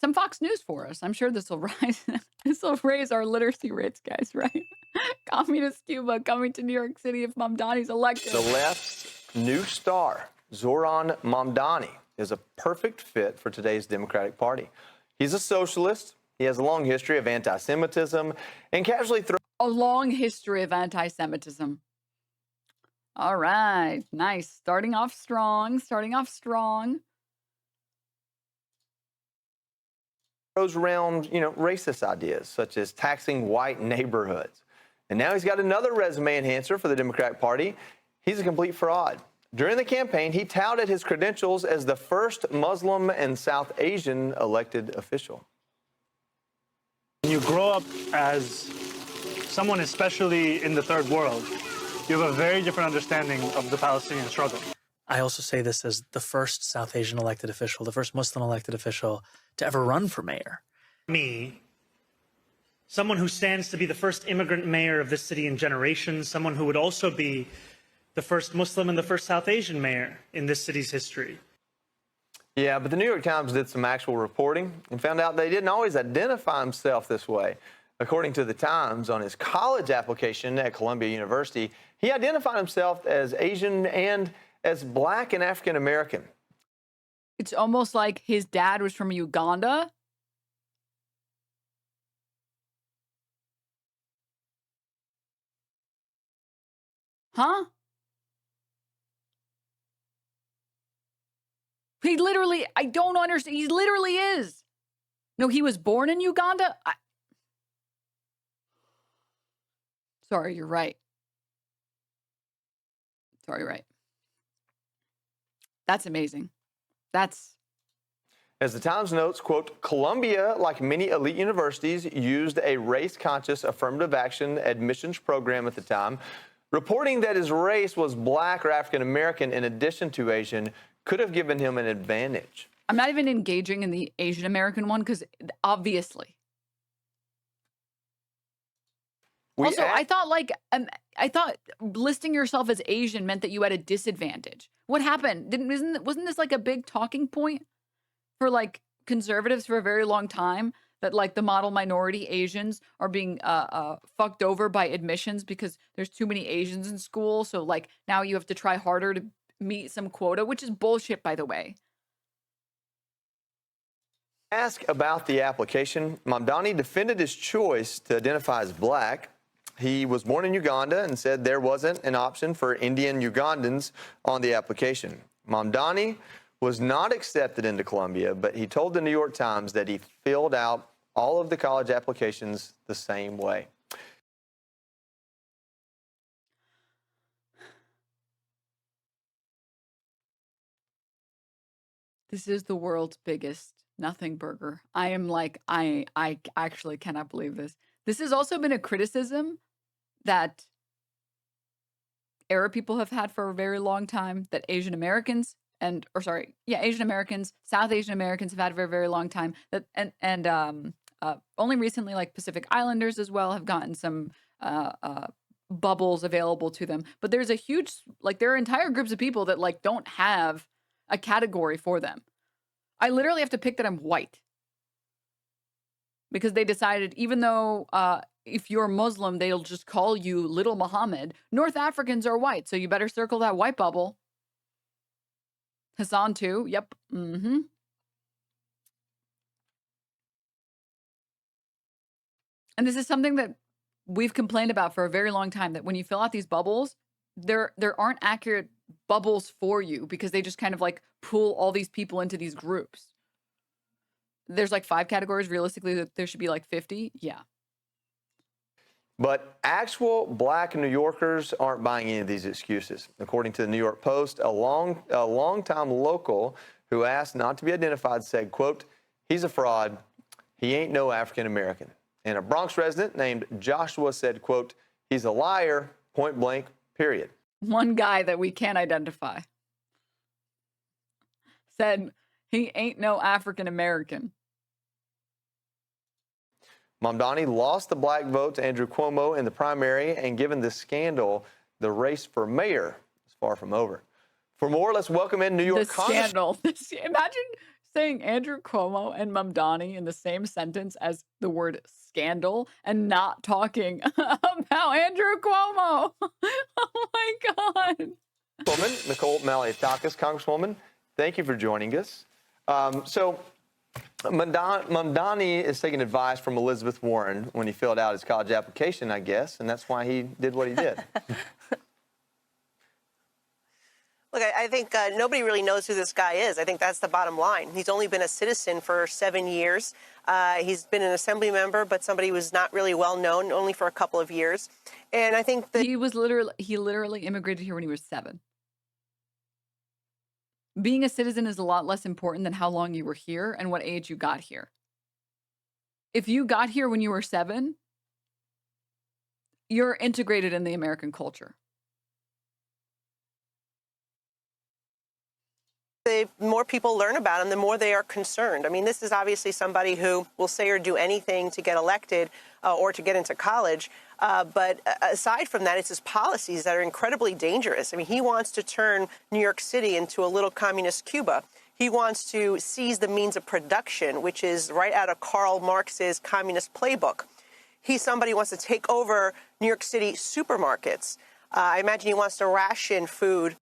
some Fox News for us. I'm sure this will rise. This will raise our literacy rates, guys, right? Communist Cuba coming to New York City if Mamdani's elected. The left's new star, Zohran Mamdani, is a perfect fit for today's Democratic Party. He's a socialist. He has a long history of anti-Semitism and casually a long history of anti-Semitism. All right, nice. Starting off strong. throws around, racist ideas such as taxing white neighborhoods. And now he's got another resume enhancer for the Democratic Party. He's a complete fraud. During the campaign, he touted his credentials as the first Muslim and South Asian elected official. When you grow up as someone, especially in the third world, you have a very different understanding of the Palestinian struggle. I also say this as the first South Asian elected official, the first Muslim elected official to ever run for mayor. Me, someone who stands to be the first immigrant mayor of this city in generations, someone who would also be the first Muslim and the first South Asian mayor in this city's history. Yeah, but the New York Times did some actual reporting and found out they didn't always identify himself this way. According to the Times, on his college application at Columbia University, he identified himself as Asian and as Black and African American. It's almost like his dad was from Uganda. Huh? He literally, I don't understand. He literally is. No, he was born in Uganda. Sorry, you're right. Sorry, right. That's amazing. That's... As the Times notes, quote, Columbia, like many elite universities, used a race-conscious affirmative action admissions program at the time. Reporting that his race was Black or African American in addition to Asian could have given him an advantage. I'm not even engaging in the Asian American one because obviously. Also, I thought listing yourself as Asian meant that you had a disadvantage. What happened? Wasn't this like a big talking point for like conservatives for a very long time? That like the model minority Asians are being fucked over by admissions because there's too many Asians in school. So like now you have to try harder to meet some quota, which is bullshit, by the way. Asked about the application, Mamdani defended his choice to identify as Black. He was born in Uganda and said there wasn't an option for Indian Ugandans on the application. Mamdani was not accepted into Columbia, but he told the New York Times that he filled out all of the college applications the same way. This is the world's biggest nothing burger. I actually cannot believe this. This has also been a criticism that Arab people have had for a very long time, that Asian Americans, South Asian Americans have had for a very long time, that and only recently, like Pacific Islanders as well, have gotten some bubbles available to them. But there's a huge, there are entire groups of people that don't have a category for them. I literally have to pick that I'm white because they decided, even though if you're Muslim, they'll just call you Little Muhammad. North Africans are white, so you better circle that white bubble. Hassan too. Yep. Mm-hmm. And this is something that we've complained about for a very long time, that when you fill out these bubbles, there aren't accurate bubbles for you because they just kind of pull all these people into these groups. There's 5 categories. Realistically, there should be 50. Yeah. But actual Black New Yorkers aren't buying any of these excuses. According to the New York Post, a longtime local who asked not to be identified said, quote, he's a fraud. He ain't no African American. And a Bronx resident named Joshua said, quote, he's a liar, point blank, period. One guy that we can't identify said he ain't no African American. Mamdani lost the Black vote to Andrew Cuomo in the primary, and given this scandal, the race for mayor is far from over. For more, let's welcome in New York Scandal. Imagine saying Andrew Cuomo and Mamdani in the same sentence as the word scandal and not talking about Andrew Cuomo. Oh my God. Woman, Nicole Malliotakis, Congresswoman, thank you for joining us. So Mamdani is taking advice from Elizabeth Warren when he filled out his college application, I guess, and that's why he did what he did. Look, I think nobody really knows who this guy is. I think that's the bottom line. He's only been a citizen for 7 years. He's been an assembly member, but somebody who was not really well known, only for a couple of years. And I think that he literally immigrated here when he was 7. Being a citizen is a lot less important than how long you were here and what age you got here. If you got here when you were 7, you're integrated in the American culture. the more people learn about him, the more they are concerned. I mean, this is obviously somebody who will say or do anything to get elected or to get into college. But aside from that, it's his policies that are incredibly dangerous. I mean, he wants to turn New York City into a little communist Cuba. He wants to seize the means of production, which is right out of Karl Marx's communist playbook. He's somebody who wants to take over New York City supermarkets. I imagine he wants to ration food.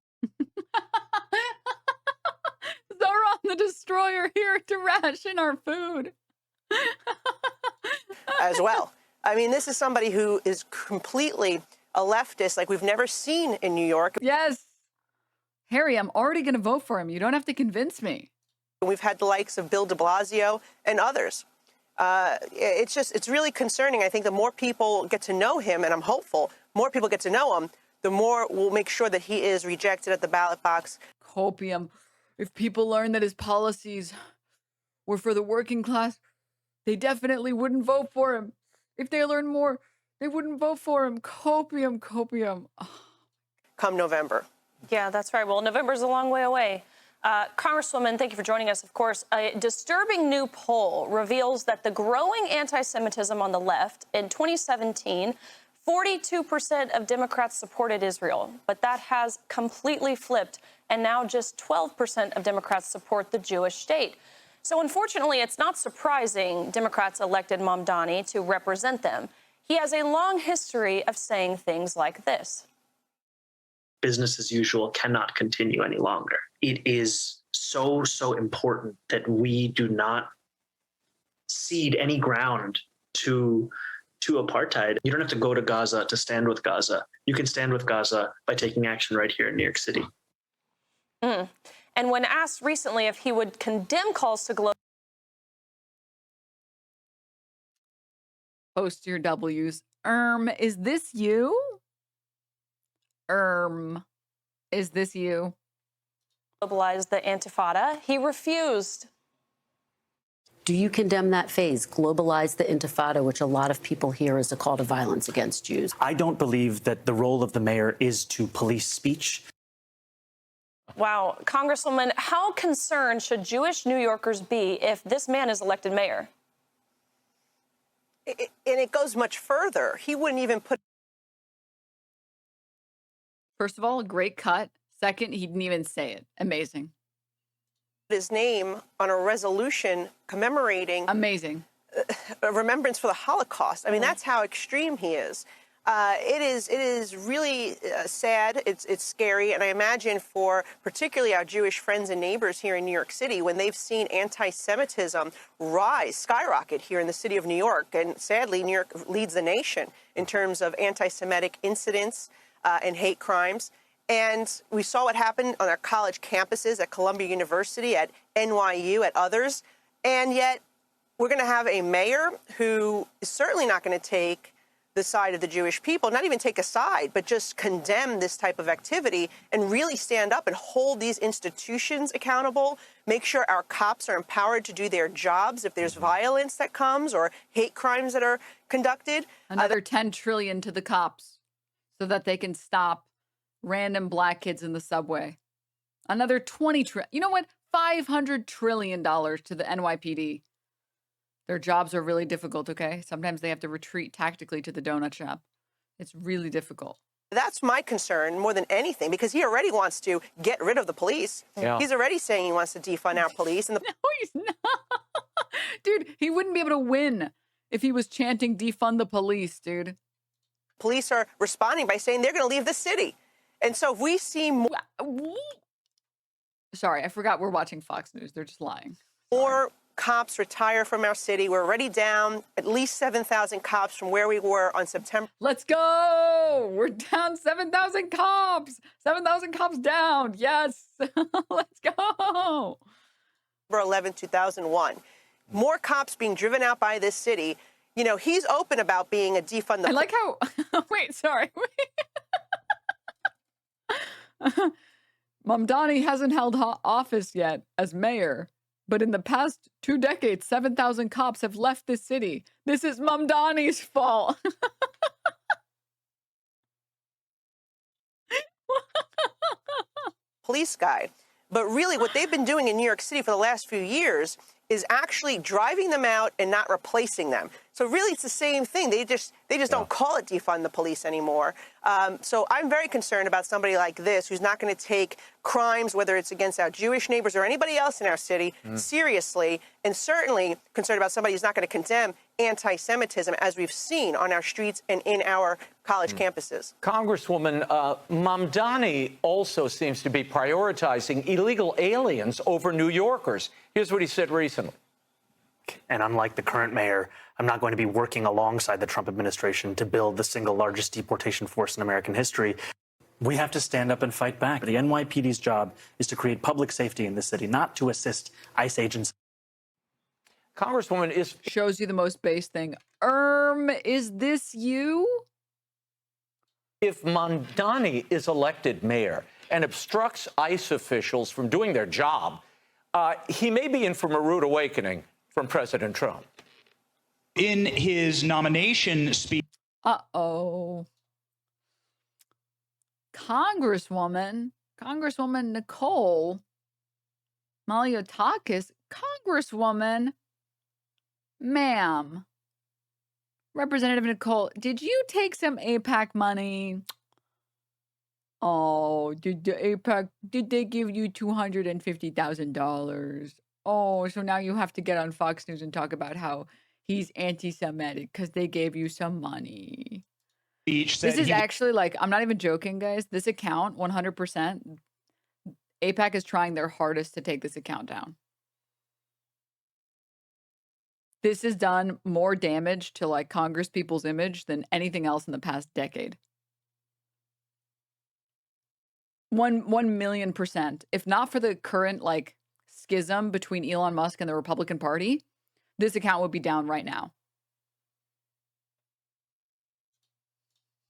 Zohran the Destroyer here to ration our food. As well. I mean, this is somebody who is completely a leftist like we've never seen in New York. Yes. Harry, I'm already going to vote for him. You don't have to convince me. We've had the likes of Bill de Blasio and others. It's really concerning. I think the more people get to know him, and I'm hopeful, more people get to know him, the more we'll make sure that he is rejected at the ballot box. Copium. If people learn that his policies were for the working class, they definitely wouldn't vote for him. If they learn more, they wouldn't vote for him. Copium, copium. Oh. Come November. Yeah, that's right. Well, November's a long way away. Congresswoman, thank you for joining us. Of course, a disturbing new poll reveals that the growing anti-Semitism on the left in 2017, 42% of Democrats supported Israel, but that has completely flipped, and now just 12% of Democrats support the Jewish state. So unfortunately, it's not surprising Democrats elected Mamdani to represent them. He has a long history of saying things like this. Business as usual cannot continue any longer. It is so important that we do not cede any ground to apartheid. You don't have to go to Gaza to stand with Gaza. You can stand with Gaza by taking action right here in New York City. And when asked recently if he would condemn calls to Post your W's. Is this you? Is this you? globalize the Intifada, he refused. Do you condemn that phase, globalize the Intifada, which a lot of people hear as a call to violence against Jews? I don't believe that the role of the mayor is to police speech. Wow. Congresswoman, how concerned should Jewish New Yorkers be if this man is elected mayor? And it goes much further. He wouldn't even put... First of all, a great cut. Second, he didn't even say it. Amazing. his name on a resolution commemorating amazing a remembrance for the Holocaust. I mean, that's how extreme he is. It is really sad. It's scary. And I imagine for particularly our Jewish friends and neighbors here in New York City, when they've seen anti-Semitism skyrocket here in the city of New York. And sadly, New York leads the nation in terms of anti-Semitic incidents and hate crimes. And we saw what happened on our college campuses at Columbia University, at NYU, at others. And yet we're going to have a mayor who is certainly not going to take the side of the Jewish people, not even take a side, but just condemn this type of activity and really stand up and hold these institutions accountable, make sure our cops are empowered to do their jobs if there's violence that comes or hate crimes that are conducted. Another $10 trillion to the cops so that they can stop random black kids in the subway. Another $20 trillion. You know what? $500 trillion to the NYPD. Their jobs are really difficult, okay? Sometimes they have to retreat tactically to the donut shop. It's really difficult. That's my concern more than anything, because he already wants to get rid of the police. Yeah. He's already saying he wants to defund our police. And the No, he's not. Dude, he wouldn't be able to win if he was chanting defund the police, dude. police are responding by saying they're going to leave the city. And so if we see Sorry, I forgot we're watching Fox News. They're just lying. more cops retire from our city, we're already down at least 7,000 cops from where we were on September. Let's go. We're down 7,000 cops. 7,000 cops down. Yes. Let's go. 11, 2001. More cops being driven out by this city. You know, he's open about being a defund the I like how, wait, sorry. Mamdani hasn't held office yet as mayor, but in the past 2 decades, 7,000 cops have left this city. This is Mamdani's fault. police guy. But really what they've been doing in New York City for the last few years is actually driving them out and not replacing them. So really it's the same thing. They just don't call it defund the police anymore. So I'm very concerned about somebody like this who's not going to take crimes, whether it's against our Jewish neighbors or anybody else in our city, seriously, and certainly concerned about somebody who's not going to condemn anti-Semitism as we've seen on our streets and in our college campuses. Congresswoman, Mamdani also seems to be prioritizing illegal aliens over New Yorkers. Here's what he said recently. And unlike the current mayor, I'm not going to be working alongside the Trump administration to build the single largest deportation force in American history. We have to stand up and fight back. The NYPD's job is to create public safety in the city, not to assist ICE agents. Congresswoman, Shows you the most base thing. Is this you? If Mamdani is elected mayor and obstructs ICE officials from doing their job, he may be in for a rude awakening from President Trump. In his nomination speech. Uh-oh. Congresswoman Nicole Maliotakis, Congresswoman, ma'am, Representative Nicole, did you take some AIPAC money? Oh, did they give you $250,000? Oh, so now you have to get on Fox News and talk about how he's anti-Semitic because they gave you some money. This is actually like, I'm not even joking, guys. This account, 100%, AIPAC is trying their hardest to take this account down. This has done more damage to like Congress people's image than anything else in the past decade. 1,000,000%. If not for the current like schism between Elon Musk and the Republican Party, this account would be down right now.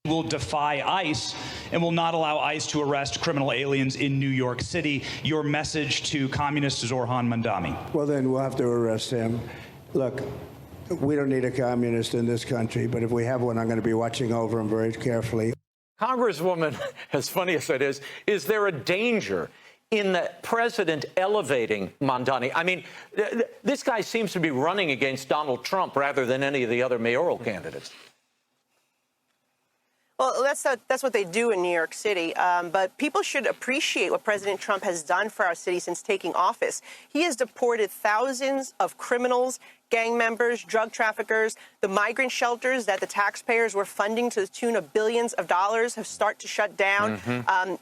Will defy ICE and will not allow ICE to arrest criminal aliens in New York City. Your message to communist Zohran Mamdani. Well, then we'll have to arrest him. Look, we don't need a communist in this country, but if we have one, I'm going to be watching over him very carefully. Congresswoman, as funny as it is there a danger in the president elevating Mamdani? I mean, this guy seems to be running against Donald Trump rather than any of the other mayoral candidates. Well, that's what they do in New York City. But people should appreciate what President Trump has done for our city since taking office. He has deported thousands of criminals, gang members, drug traffickers. The migrant shelters that the taxpayers were funding to the tune of billions of dollars have started to shut down.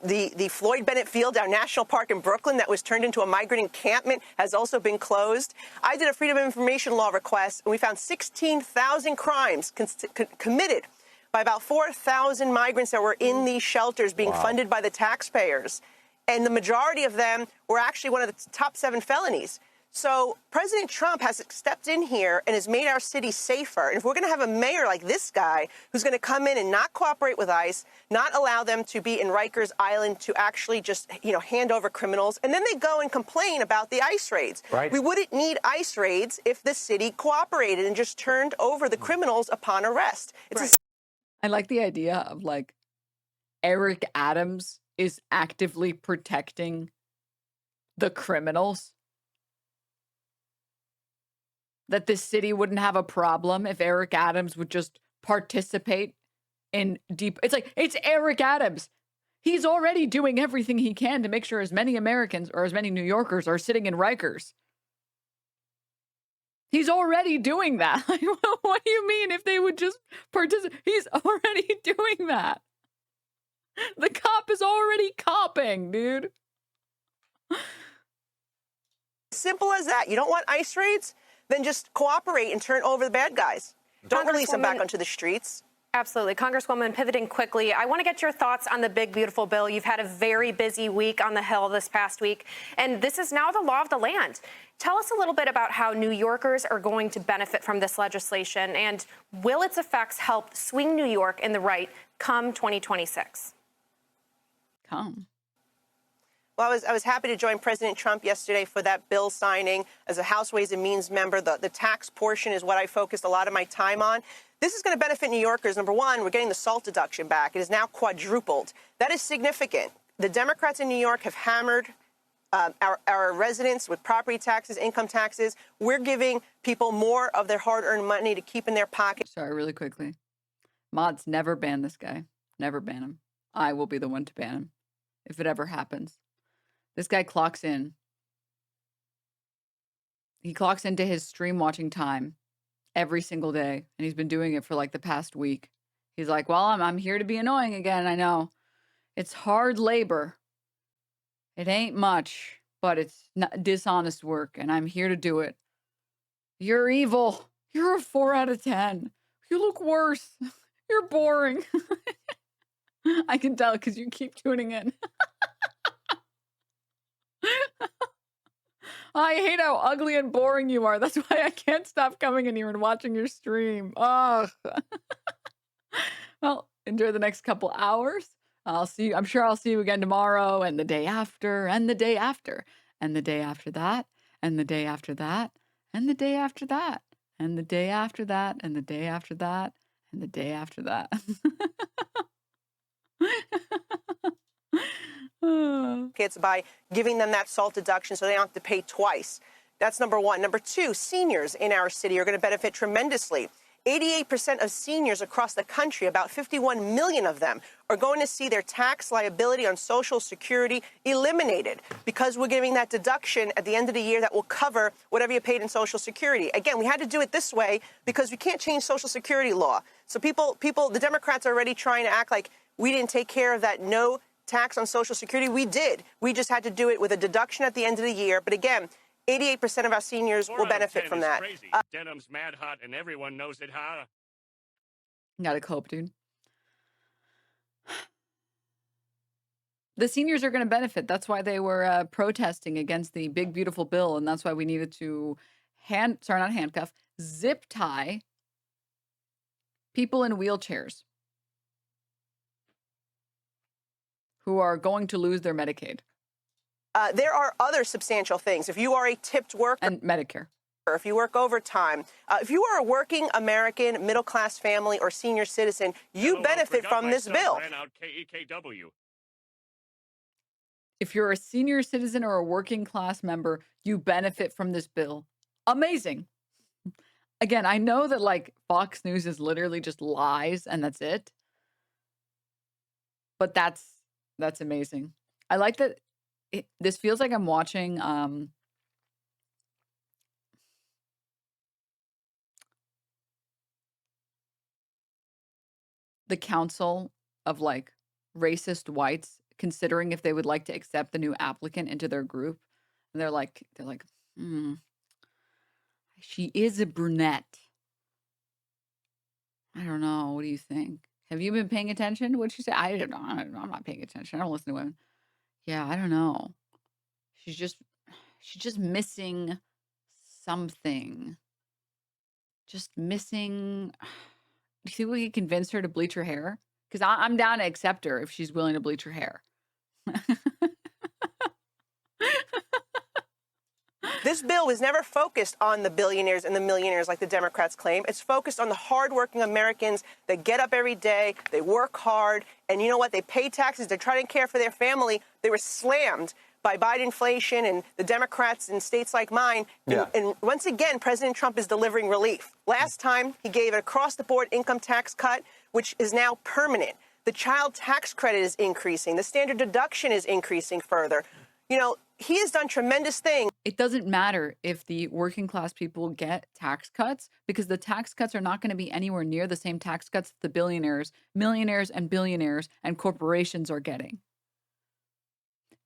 The Floyd Bennett Field, our national park in Brooklyn that was turned into a migrant encampment, has also been closed. I did a Freedom of Information Law request, and we found 16,000 crimes committed by about 4,000 migrants that were in these shelters being funded by the taxpayers. And the majority of them were actually one of the top 7 felonies. So President Trump has stepped in here and has made our city safer. And if we're going to have a mayor like this guy who's going to come in and not cooperate with ICE, not allow them to be in Rikers Island to actually just, hand over criminals, and then they go and complain about the ICE raids. Right. We wouldn't need ICE raids if the city cooperated and just turned over the criminals upon arrest. I like the idea of like Eric Adams is actively protecting the criminals. That this city wouldn't have a problem if Eric Adams would just participate in deep. It's like, it's Eric Adams. He's already doing everything he can to make sure as many Americans or as many New Yorkers are sitting in Rikers. He's already doing that. Like, what do you mean if they would just participate? He's already doing that. The cop is already copping, dude. Simple as that. You don't want ICE raids? Then just cooperate and turn over the bad guys. Don't release them back onto the streets. Absolutely. Congresswoman, pivoting quickly, I want to get your thoughts on the big, beautiful bill. You've had a very busy week on the Hill this past week, and this is now the law of the land. Tell us a little bit about how New Yorkers are going to benefit from this legislation, and will its effects help swing New York in the right come 2026? Well, I was happy to join President Trump yesterday for that bill signing. As a House Ways and Means member, the tax portion is what I focused a lot of my time on. This is going to benefit New Yorkers. Number one, we're getting the SALT deduction back. It is now quadrupled. That is significant. The Democrats in New York have hammered our residents with property taxes, income taxes. We're giving people more of their hard-earned money to keep in their pocket. Sorry, really quickly. Mods, never ban this guy. Never ban him. I will be the one to ban him if it ever happens. This guy clocks in. He clocks into his stream watching time every single day, and he's been doing it for like the past week. He's like, well, I'm here to be annoying again. I know. It's hard labor. It ain't much, but it's not dishonest work, and I'm here to do it. You're evil. You're a 4 out of 10. You look worse. You're boring. I can tell because you keep tuning in. I hate how ugly and boring you are. That's why I can't stop coming in here and watching your stream. Oh. Well, enjoy the next couple hours. I'll see you. I'm sure I'll see you again tomorrow and the day after and the day after and the day after that and the day after that and the day after that and the day after that and the day after that and the day after that. Kids by giving them that SALT deduction so they don't have to pay twice. That's number one. Number two, seniors in our city are going to benefit tremendously. 88% of seniors across the country, about 51 million of them, are going to see their tax liability on Social Security eliminated because we're giving that deduction at the end of the year that will cover whatever you paid in Social Security. Again, we had to do it this way because we can't change Social Security law. So the Democrats are already trying to act like we didn't take care of that no tax on Social Security. We did. We just had to do it with a deduction at the end of the year. But again, 88% of our seniors will benefit from that. Denim's mad hot and everyone knows it, huh? Gotta cope, dude. The seniors are going to benefit. That's why they were protesting against the big, beautiful bill. And that's why we needed to zip tie people in wheelchairs who are going to lose their Medicaid. There are other substantial things. If you are a tipped worker. And Medicare. If you work overtime, if you are a working American, middle-class family, or senior citizen, you benefit from this bill. If you're a senior citizen or a working class member, you benefit from this bill. Amazing. Again, I know that like Fox News is literally just lies and that's it. But that's amazing. I like that. This feels like I'm watching the council of like racist whites considering if they would like to accept the new applicant into their group. And they're like, she is a brunette. I don't know. What do you think? Have you been paying attention to what she said? I don't know. I'm not paying attention. I don't listen to women. Yeah, I don't know. She's just missing something. Just missing. Do you think we can convince her to bleach her hair? Because I'm down to accept her if she's willing to bleach her hair. This bill was never focused on the billionaires and the millionaires like the Democrats claim. It's focused on the hardworking Americans that get up every day, they work hard, and you know what? They pay taxes, they're trying to care for their family. They were slammed by Biden inflation and the Democrats in states like mine. And once again, President Trump is delivering relief. Last time, he gave an across-the-board income tax cut, which is now permanent. The child tax credit is increasing. The standard deduction is increasing further. You know, he has done tremendous things. It doesn't matter if the working class people get tax cuts, because the tax cuts are not going to be anywhere near the same tax cuts that the billionaires, millionaires, and billionaires and corporations are getting.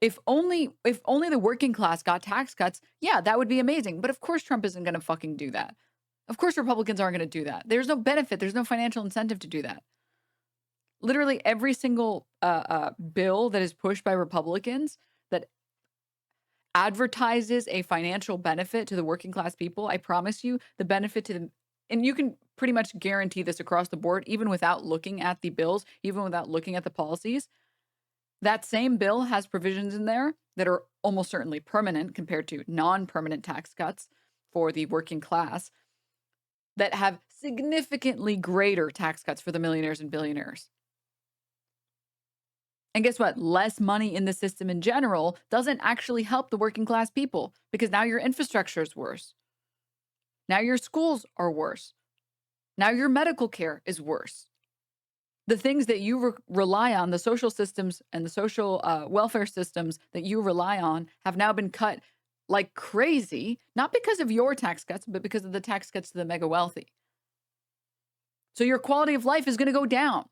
If only the working class got tax cuts, yeah, that would be amazing. But of course Trump isn't going to fucking do that. Of course Republicans aren't going to do that. There's no benefit. There's no financial incentive to do that. Literally every single bill that is pushed by Republicans that advertises a financial benefit to the working class people, I promise you the benefit to them, and you can pretty much guarantee this across the board, even without looking at the bills, even without looking at the policies. That same bill has provisions in there that are almost certainly permanent compared to non-permanent tax cuts for the working class that have significantly greater tax cuts for the millionaires and billionaires. And guess what? Less money in the system in general doesn't actually help the working class people, because now your infrastructure is worse. Now your schools are worse. Now your medical care is worse. The things that you rely on, the social systems and the social welfare systems that you rely on, have now been cut like crazy, not because of your tax cuts, but because of the tax cuts to the mega wealthy. So your quality of life is going to go down.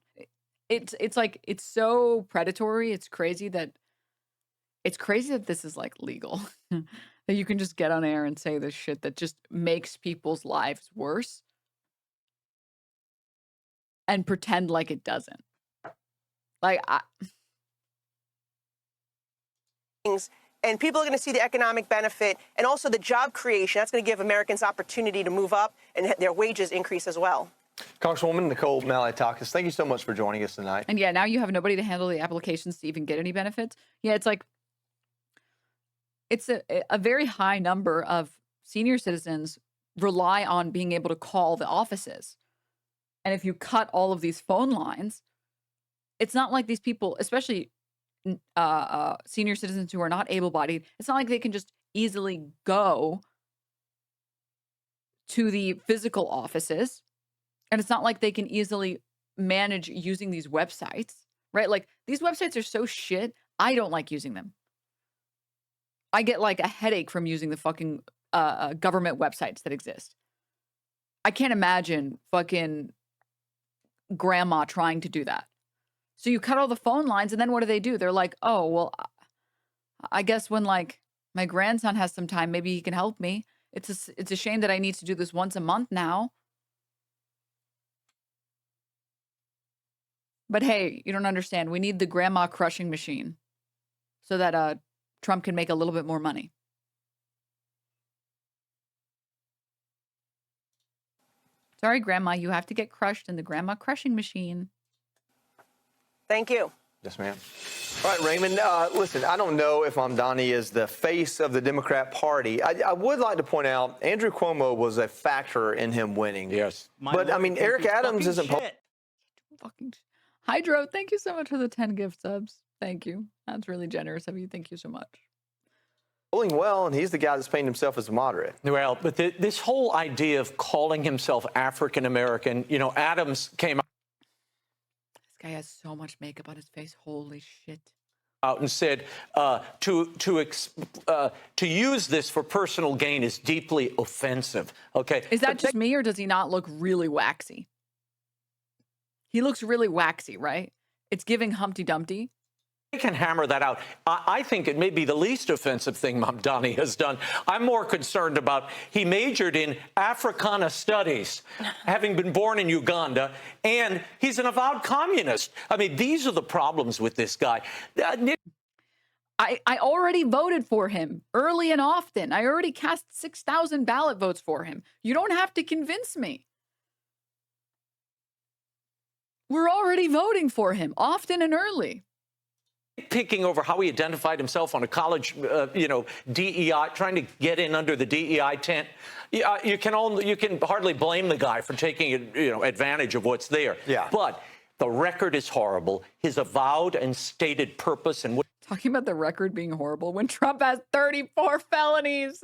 It's like, it's so predatory. It's crazy that this is like legal, that you can just get on air and say this shit that just makes people's lives worse and pretend like it doesn't. Like, and people are going to see the economic benefit and also the job creation. That's going to give Americans opportunity to move up and their wages increase as well. Congresswoman Nicole Malliotakis, thank you so much for joining us tonight. And yeah, now you have nobody to handle the applications to even get any benefits. Yeah, it's like, it's a very high number of senior citizens rely on being able to call the offices. And if you cut all of these phone lines, it's not like these people, especially senior citizens who are not able-bodied, it's not like they can just easily go to the physical offices. And it's not like they can easily manage using these websites, right? Like, these websites are so shit, I don't like using them. I get like a headache from using the fucking government websites that exist. I can't imagine fucking grandma trying to do that. So you cut all the phone lines, and then what do? They're like, oh, well, I guess when like my grandson has some time, maybe he can help me. It's a shame that I need to do this once a month now. But hey, you don't understand. We need the grandma crushing machine so that Trump can make a little bit more money. Sorry, Grandma, you have to get crushed in the grandma crushing machine. Thank you. Yes, ma'am. All right, Raymond, listen, I don't know if Mamdani is the face of the Democrat Party. I would like to point out Andrew Cuomo was a factor in him winning. Yes. But, I mean, Eric Adams isn't... Fucking Hydro, thank you so much for the 10 gift subs. Thank you. That's really generous of you. Thank you so much. Polling well, and he's the guy that's painted himself as a moderate. Well, but this whole idea of calling himself African-American, you know, Adams came This guy has so much makeup on his face. Holy shit. out and said to use this for personal gain is deeply offensive. Okay. Is that just me, or does he not look really waxy? He looks really waxy, right? It's giving Humpty Dumpty. They can hammer that out. I think it may be the least offensive thing Mamdani has done. I'm more concerned about he majored in Africana studies, having been born in Uganda, and he's an avowed communist. I mean, these are the problems with this guy. I already voted for him early and often. I already cast 6,000 ballot votes for him. You don't have to convince me. We're already voting for him often and early. Picking over how he identified himself on a college, DEI, trying to get in under the DEI tent. You can hardly blame the guy for taking advantage of what's there. Yeah. But the record is horrible. His avowed and stated purpose and what. Talking about the record being horrible when Trump has 34 felonies.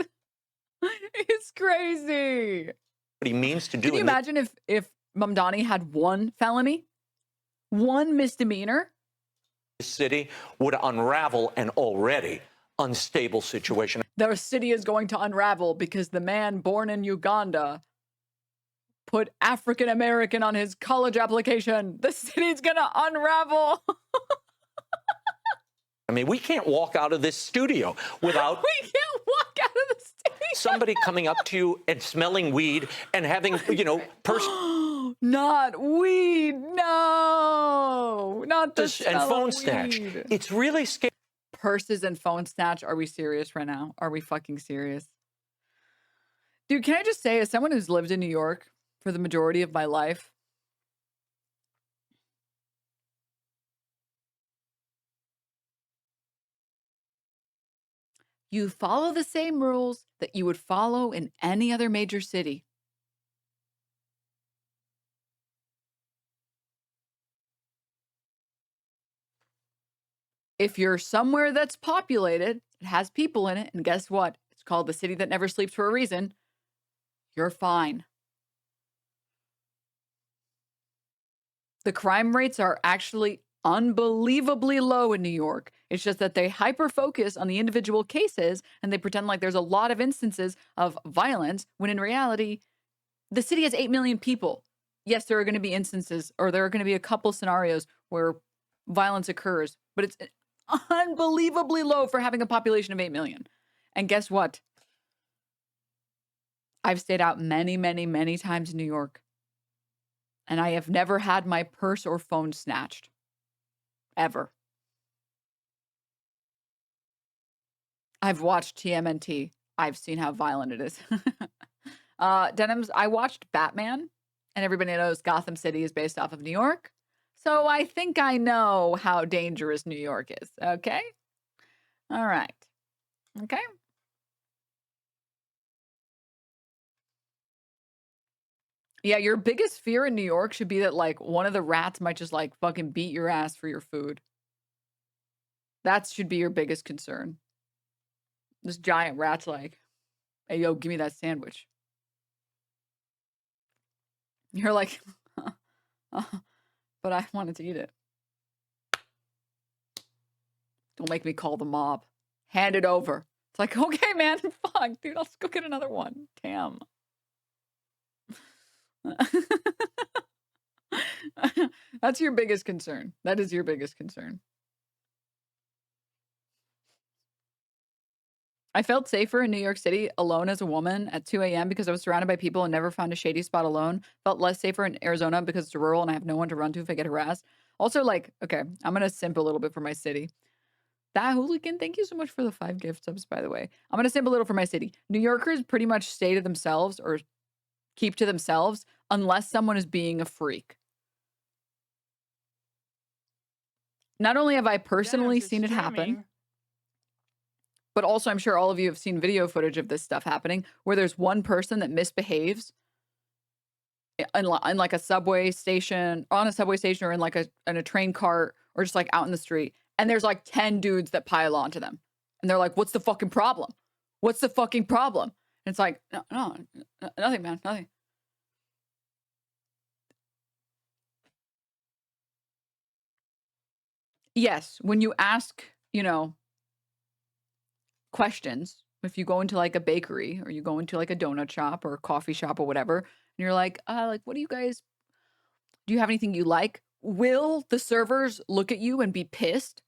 It's crazy. What he means to do. Can you imagine if Mamdani had one felony? One misdemeanor? This city would unravel an already unstable situation. The city is going to unravel because the man born in Uganda put African American on his college application. The city's going to unravel. I mean, we can't walk out of this studio without we can't walk out of the studio. Somebody coming up to you and smelling weed and having, you know, not weed. No, not the and phone snatch. It's really scary. Purses and phone snatch. Are we serious right now? Are we fucking serious? Dude, can I just say, as someone who's lived in New York for the majority of my life, you follow the same rules that you would follow in any other major city. If you're somewhere that's populated, it has people in it, and guess what? It's called the city that never sleeps for a reason. You're fine. The crime rates are actually unbelievably low in New York. It's just that they hyper-focus on the individual cases and they pretend like there's a lot of instances of violence when in reality, the city has 8 million people. Yes, there are going to be instances or there are going to be a couple scenarios where violence occurs, but it's unbelievably low for having a population of 8 million. And guess what? I've stayed out many, many, many times in New York. And I have never had my purse or phone snatched. Ever. I've watched TMNT. I've seen how violent it is. Denims, I watched Batman, and everybody knows Gotham City is based off of New York. So I think I know how dangerous New York is. Okay? All right. Okay? Yeah, your biggest fear in New York should be that, like, one of the rats might just, like, fucking beat your ass for your food. That should be your biggest concern. This giant rat's like, hey, yo, give me that sandwich. You're like, but I wanted to eat it. Don't make me call the mob. Hand it over. It's like, okay, man, fuck, dude, I'll just go get another one. Damn. That's your biggest concern. That is your biggest concern. I felt safer in New York City alone as a woman at 2 a.m. because I was surrounded by people and never found a shady spot alone. Felt less safer in Arizona because it's rural and I have no one to run to if I get harassed. Also, like, okay, I'm going to simp a little bit for my city. That hooligan, thank you so much for the 5 gift subs, by the way. I'm going to simp a little for my city. New Yorkers pretty much stay to themselves or keep to themselves unless someone is being a freak. Not only have I personally seen it happen, but also I'm sure all of you have seen video footage of this stuff happening where there's one person that misbehaves in like a subway station, on a subway station or in like in a train cart or just like out in the street. And there's like 10 dudes that pile onto them. And they're like, what's the fucking problem? What's the fucking problem? And it's like, no, nothing, man, nothing. Yes, when you ask, you know, questions, if you go into like a bakery or you go into like a donut shop or a coffee shop or whatever, and you're like, what do you have anything you like? Will the servers look at you and be pissed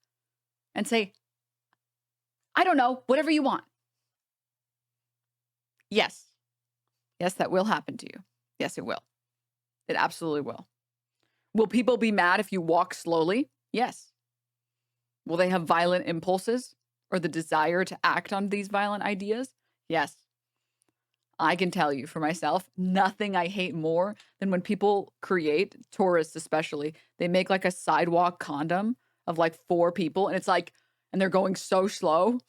and say, I don't know, whatever you want? Yes. Yes, that will happen to you. Yes, it will. It absolutely will. Will people be mad if you walk slowly? Yes. Will they have violent impulses or the desire to act on these violent ideas? Yes. I can tell you for myself, nothing I hate more than when people create, tourists especially, they make like a sidewalk condom of like 4 people and it's like, and they're going so slow.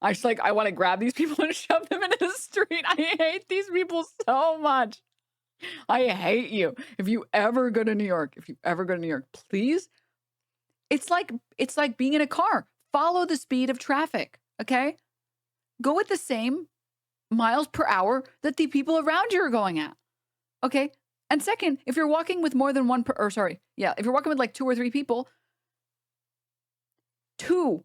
I just like, I want to grab these people and shove them into the street. I hate these people so much. I hate you. If you ever go to New York, please. It's like being in a car. Follow the speed of traffic, okay? Go at the same miles per hour that the people around you are going at, okay? And second, if you're walking with more than if you're walking with like 2 or 3 people, two,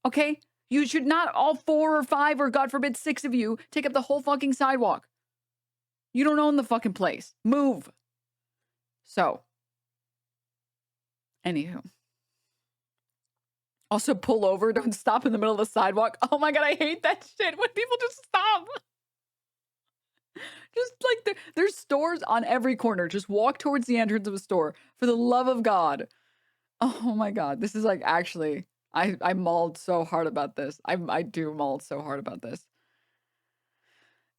okay? You should not all 4 or 5 or God forbid 6 of you take up the whole fucking sidewalk. You don't own the fucking place. Move. So, anywho. Also, pull over. Don't stop in the middle of the sidewalk. Oh my God, I hate that shit when people just stop. Just like there's stores on every corner. Just walk towards the entrance of a store. For the love of God. Oh my God. This is like actually, I mauled so hard about this. I do mauled so hard about this.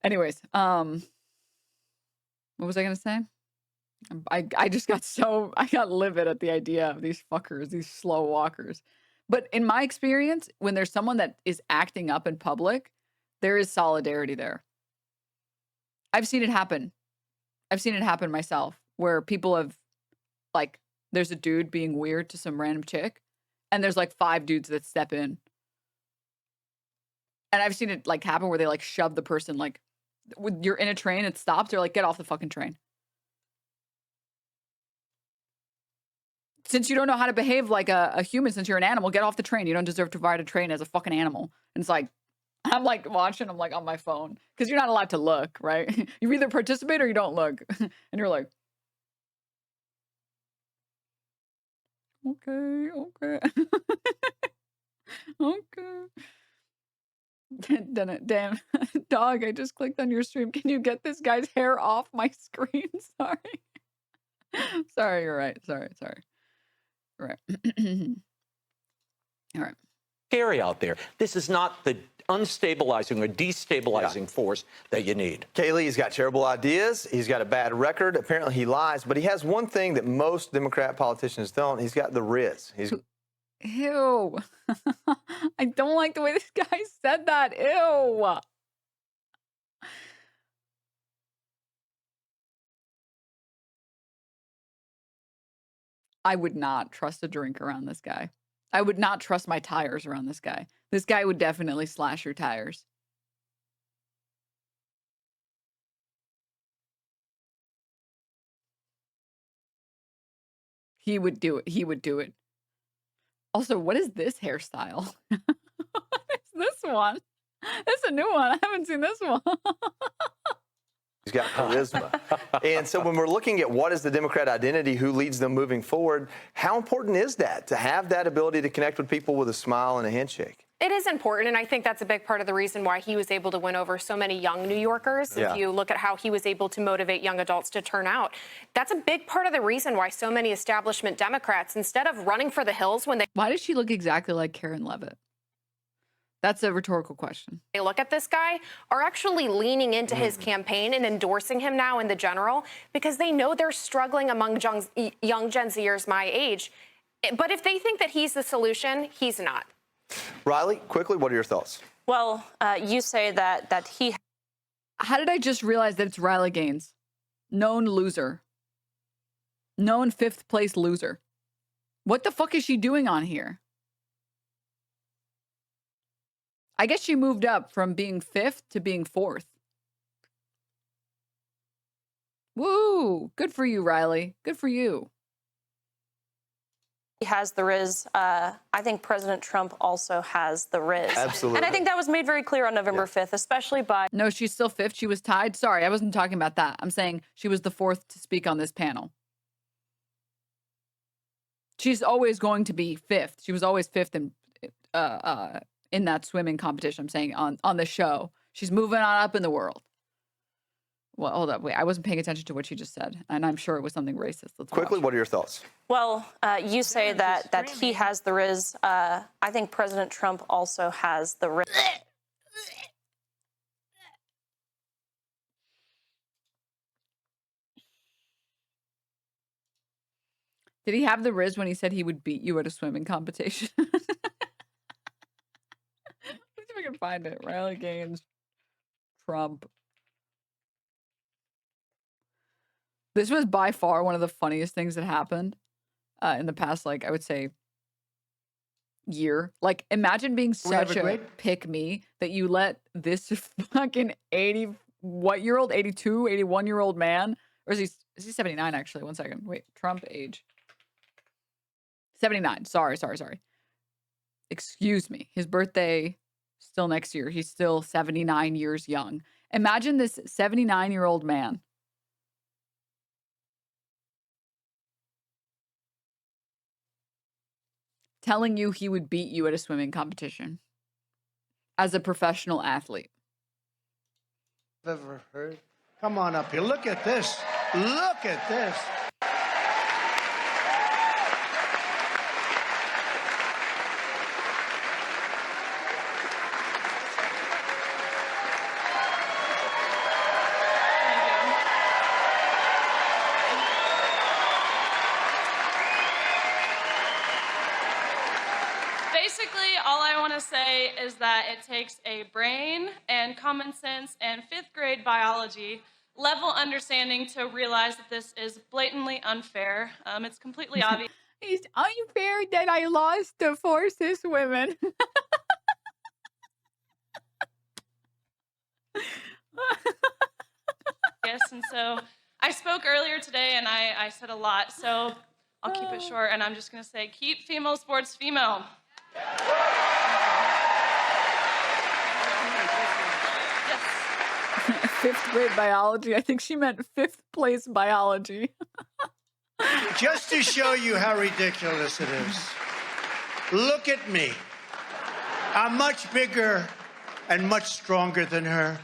Anyways, what was I going to say? I just got I got livid at the idea of these fuckers, these slow walkers. But in my experience, when there's someone that is acting up in public, there is solidarity there. I've seen it happen. I've seen it happen myself, where people have, like, there's a dude being weird to some random chick, and there's like 5 dudes that step in. And I've seen it like happen where they like shove the person, like, you're in a train, it stops, they're like, get off the fucking train. Since you don't know how to behave like a human, since you're an animal, get off the train. You don't deserve to ride a train as a fucking animal. And it's like, I'm like watching, I'm like on my phone. Because you're not allowed to look, right? You either participate or you don't look. And you're like, okay. Okay. Damn, dog, I just clicked on your stream. Can you get this guy's hair off my screen? Sorry. Sorry, you're right. Sorry. Right. All right. Scary out there. This is not the unstabilizing or destabilizing force that you need. Kaylee's got terrible ideas. He's got a bad record. Apparently he lies, but he has one thing that most Democrat politicians don't. He's got the Riz. Ew. I don't like the way this guy said that. Ew. I would not trust a drink around this guy. I would not trust my tires around this guy. This guy would definitely slash your tires. He would do it. He would do it. Also, what is this hairstyle? What is this one? That's a new one. I haven't seen this one. He's got charisma. And so when we're looking at what is the Democrat identity, who leads them moving forward, how important is that to have that ability to connect with people with a smile and a handshake? It is important, and I think that's a big part of the reason why he was able to win over so many young New Yorkers. Yeah. If you look at how he was able to motivate young adults to turn out, that's a big part of the reason why so many establishment Democrats, instead of running for the hills when they... Why does she look exactly like Karen Levitt? That's a rhetorical question. They look at this guy, are actually leaning into his campaign and endorsing him now in the general because they know they're struggling among young Gen Zers my age. But if they think that he's the solution, he's not. Riley, quickly, what are your thoughts? Well, you say that he... How did I just realize that it's Riley Gaines? Known loser. Known 5th place loser. What the fuck is she doing on here? I guess she moved up from being 5th to being 4th. Woo! Good for you, Riley. Good for you. He has the Riz. I think President Trump also has the Riz. Absolutely. And I think that was made very clear on November 5th, especially by... No, she's still 5th. She was tied. Sorry, I wasn't talking about that. I'm saying she was the 4th to speak on this panel. She's always going to be 5th. She was always 5th in that swimming competition, I'm saying, on the show. She's moving on up in the world. Well, hold up. Wait, I wasn't paying attention to what she just said, and I'm sure it was something racist. Let's quickly, watch. what are your thoughts? Well, you say that he has the Riz. I think President Trump also has the Riz. Did he have the Riz when he said he would beat you at a swimming competition? Let's see if I can find it. Riley Gaines, Trump. This was by far one of the funniest things that happened in the past, like, I would say year. Like, imagine being We have such a a great- pick me that you let this fucking 80-what-year-old, 82, 81-year-old man, or is he 79 actually? One second. Wait, Trump age. 79. Sorry. Excuse me. His birthday still next year. He's still 79 years young. Imagine this 79-year-old man telling you he would beat you at a swimming competition as a professional athlete. Ever heard? Come on up here. Look at this. Look at this. Basically, all I want to say is that it takes a brain and common sense and 5th grade biology level understanding to realize that this is blatantly unfair. It's completely obvious. It's unfair that I lost to 4 cis women. Yes, and so I spoke earlier today and I said a lot, so I'll keep it short and I'm just going to say, keep female sports female. Yes. 5th grade biology. I think she meant 5th place biology. Just to show you how ridiculous it is, look at me. I'm much bigger and much stronger than her.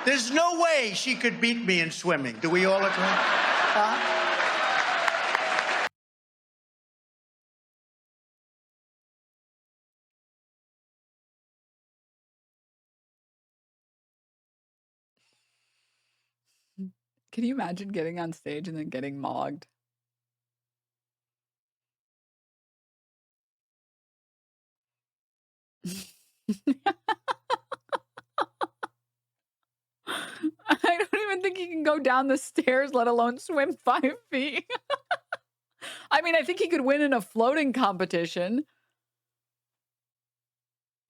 There's no way she could beat me in swimming. Do we all agree? Huh? Can you imagine getting on stage and then getting mogged? I don't even think he can go down the stairs, let alone swim 5 feet. I mean, I think he could win in a floating competition.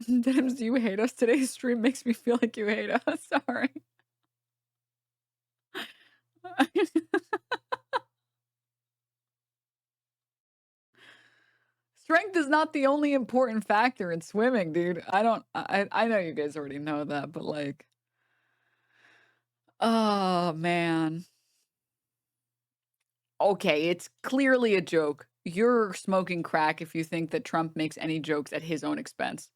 Denims, do you hate us? Today's stream makes me feel like you hate us. Sorry. Strength is not the only important factor in swimming, dude. I know you guys already know that, but like, oh man. Okay, it's clearly a joke. You're smoking crack if you think that Trump makes any jokes at his own expense.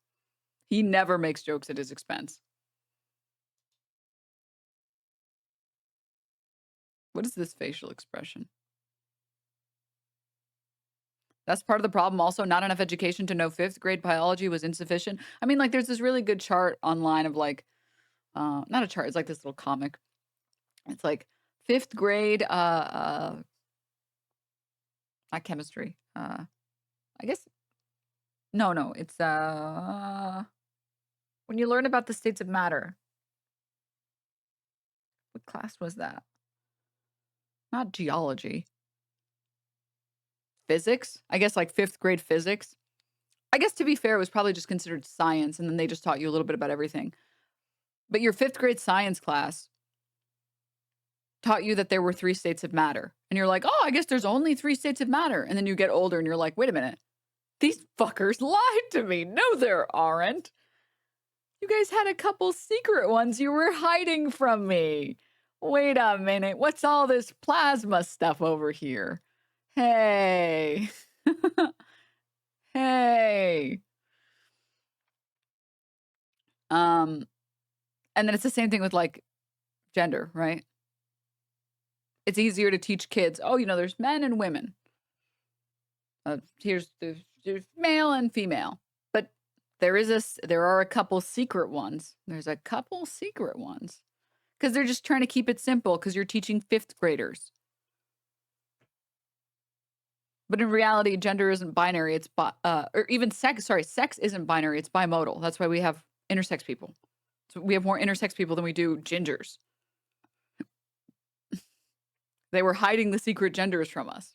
He never makes jokes at his expense. What is this facial expression? That's part of the problem. Also, not enough education to know 5th grade biology was insufficient. I mean, like, there's this really good chart online of like, not a chart, it's like this little comic. It's like 5th grade, not chemistry. I guess, no, it's, when you learn about the states of matter. What class was that? Not geology. Physics? I guess like 5th grade physics. I guess to be fair, it was probably just considered science, and then they just taught you a little bit about everything. But your 5th grade science class taught you that there were 3 states of matter. And you're like, oh, I guess there's only 3 states of matter. And then you get older and you're like, wait a minute. These fuckers lied to me. No, there aren't. You guys had a couple secret ones you were hiding from me. Wait a minute. What's all this plasma stuff over here? Hey. Hey. And then it's the same thing with like gender, right? It's easier to teach kids, oh, you know, there's men and women. There's male and female. But there are a couple secret ones. There's a couple secret ones. Because they're just trying to keep it simple because you're teaching 5th graders. But in reality, gender isn't binary. It's or even sex. Sorry, sex isn't binary. It's bimodal. That's why we have intersex people. So we have more intersex people than we do gingers. They were hiding the secret genders from us.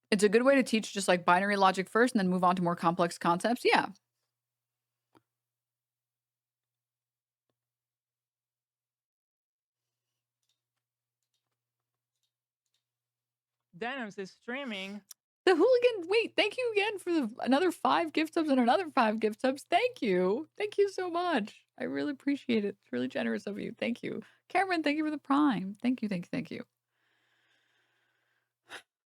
It's a good way to teach just like binary logic first and then move on to more complex concepts. Yeah. Denims is streaming. The hooligan, wait, thank you again for another 5 gift subs and another 5 gift subs. Thank you. Thank you so much. I really appreciate it. It's really generous of you. Thank you. Cameron, thank you for the prime. Thank you, thank you, thank you.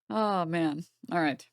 Oh, man. All right.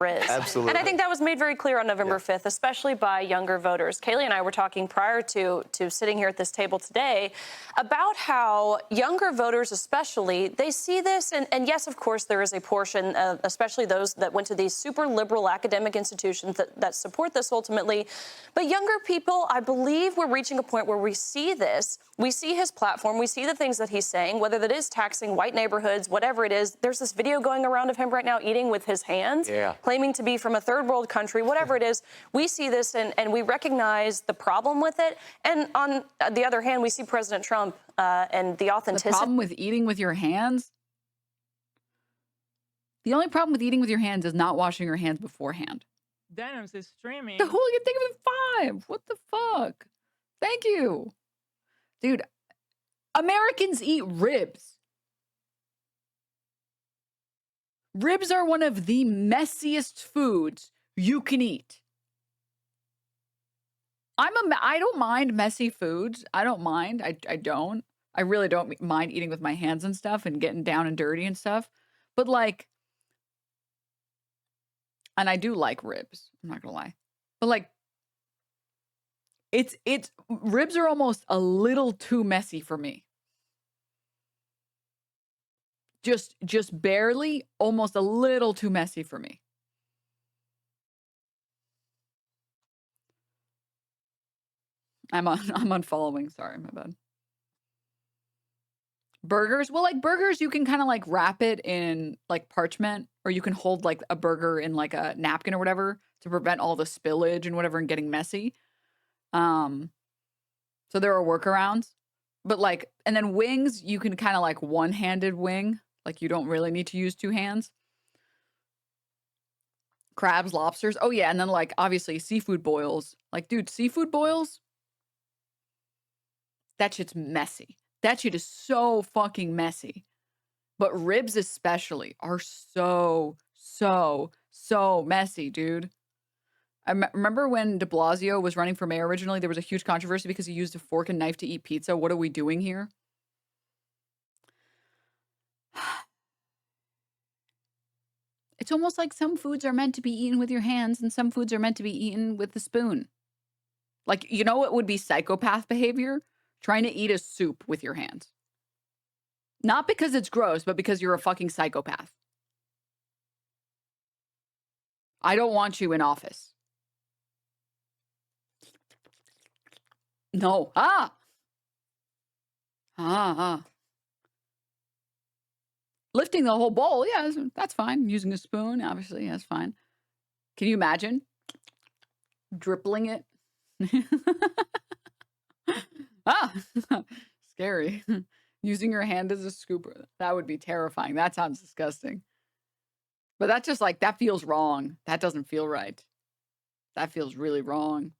Absolutely. And I think that was made very clear on November 5th, especially by younger voters. Kaylee and I were talking prior to sitting here at this table today about how younger voters especially, they see this, and yes, of course, there is a portion, especially those that went to these super liberal academic institutions that support this ultimately. But younger people, I believe we're reaching a point where we see this. We see his platform. We see the things that he's saying, whether that is taxing white neighborhoods, whatever it is. There's this video going around of him right now eating with his hands. Yeah. Claiming to be from a third world country, whatever it is, we see this and we recognize the problem with it. And on the other hand, we see President Trump and the authenticity. The problem with eating with your hands? The only problem with eating with your hands is not washing your hands beforehand. Denims is streaming. The hooligan, thank you for the 5. What the fuck? Thank you. Dude, Americans eat ribs. Ribs are one of the messiest foods you can eat. I don't mind messy foods. I don't mind. I don't. I really don't mind eating with my hands and stuff and getting down and dirty and stuff. But like, and I do like ribs. I'm not gonna lie. But like, it's ribs are almost a little too messy for me. Just barely, almost a little too messy for me. I'm unfollowing. Sorry, my bad. Burgers. Well, like burgers, you can kind of like wrap it in like parchment, or you can hold like a burger in like a napkin or whatever to prevent all the spillage and whatever and getting messy. So there are workarounds. But like, and then wings, you can kind of like one-handed wing. Like you don't really need to use 2 hands. Crabs, lobsters. Oh yeah, and then like obviously seafood boils. Like dude, seafood boils, that shit's messy. That shit is so fucking messy. But ribs especially are so messy, dude. I remember when de Blasio was running for mayor originally, there was a huge controversy because he used a fork and knife to eat pizza. What are we doing here? It's almost like some foods are meant to be eaten with your hands and some foods are meant to be eaten with the spoon. Like, you know what would be psychopath behavior? Trying to eat a soup with your hands. Not because it's gross, but because you're a fucking psychopath. I don't want you in office. No. Lifting the whole bowl, yeah, that's fine. Using a spoon, obviously, that's fine. Can you imagine? Dribbling it? Scary. Using your hand as a scooper. That would be terrifying. That sounds disgusting. But that's just like, that feels wrong. That doesn't feel right. That feels really wrong.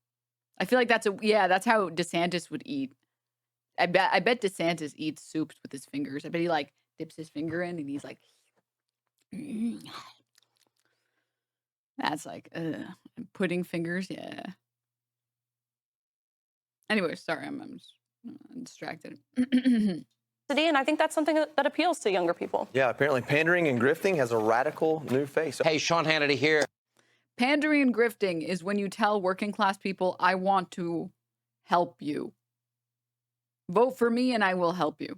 I feel like that's how DeSantis would eat. I bet DeSantis eats soups with his fingers. I bet he like dips his finger in and he's like, that's like, pudding fingers, yeah. Anyway, sorry, I'm just distracted. And I think that's something that appeals to younger people. Yeah, apparently pandering and grifting has a radical new face. Hey, Sean Hannity here. Pandering and grifting is when you tell working class people, I want to help you. Vote for me and I will help you.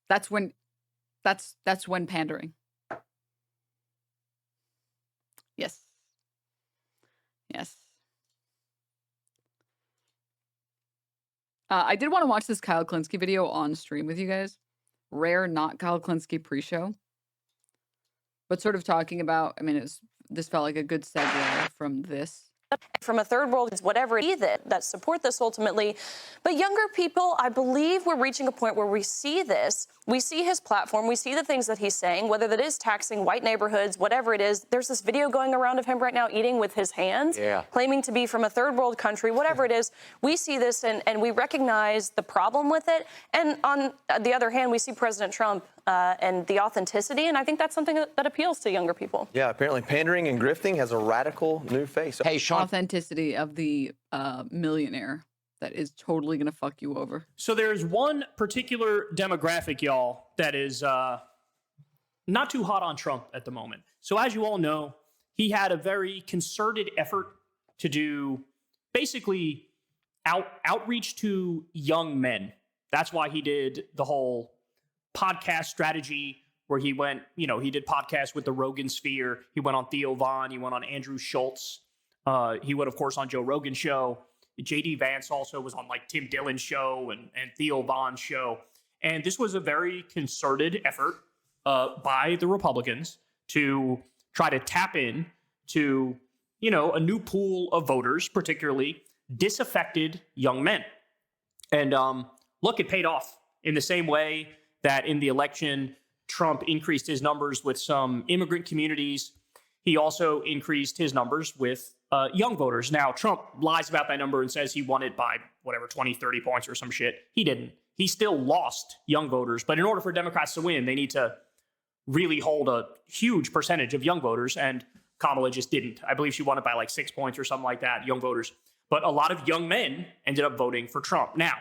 That's when pandering. Yes. Yes. I did want to watch this Kyle Kulinski video on stream with you guys. Rare, not Kyle Kulinski pre-show. But sort of talking about, I mean, this felt like a good segue from this. from a third world, whatever it is that support this ultimately. But younger people, I believe we're reaching a point where we see this. We see his platform. We see the things that he's saying, whether that is taxing white neighborhoods, whatever it is. There's this video going around of him right now eating with his hands, claiming to be from a third world country, whatever it is. We see this and we recognize the problem with it. And on the other hand, we see President Trump and the authenticity. And I think that's something that appeals to younger people. Yeah, apparently pandering and grifting has a radical new face. Hey, Sean. Authenticity of the millionaire that is totally going to fuck you over. So there's one particular demographic, y'all, that is not too hot on Trump at the moment. So as you all know, he had a very concerted effort to do basically outreach to young men. That's why he did the whole podcast strategy where he went, he did podcasts with the Rogan Sphere. He went on Theo Von. He went on Andrew Schultz. He went, of course, on Joe Rogan's show. J.D. Vance also was on Tim Dillon's show and Theo Von's show. And this was a very concerted effort by the Republicans to try to tap in to, a new pool of voters, particularly disaffected young men. And look, it paid off in the same way that in the election, Trump increased his numbers with some immigrant communities. He also increased his numbers with young voters. Now, Trump lies about that number and says he won it by 20, 30 points or some shit. He didn't. He still lost young voters. But in order for Democrats to win, they need to really hold a huge percentage of young voters. And Kamala just didn't. I believe she won it by 6 points or something like that, young voters. But a lot of young men ended up voting for Trump. Now,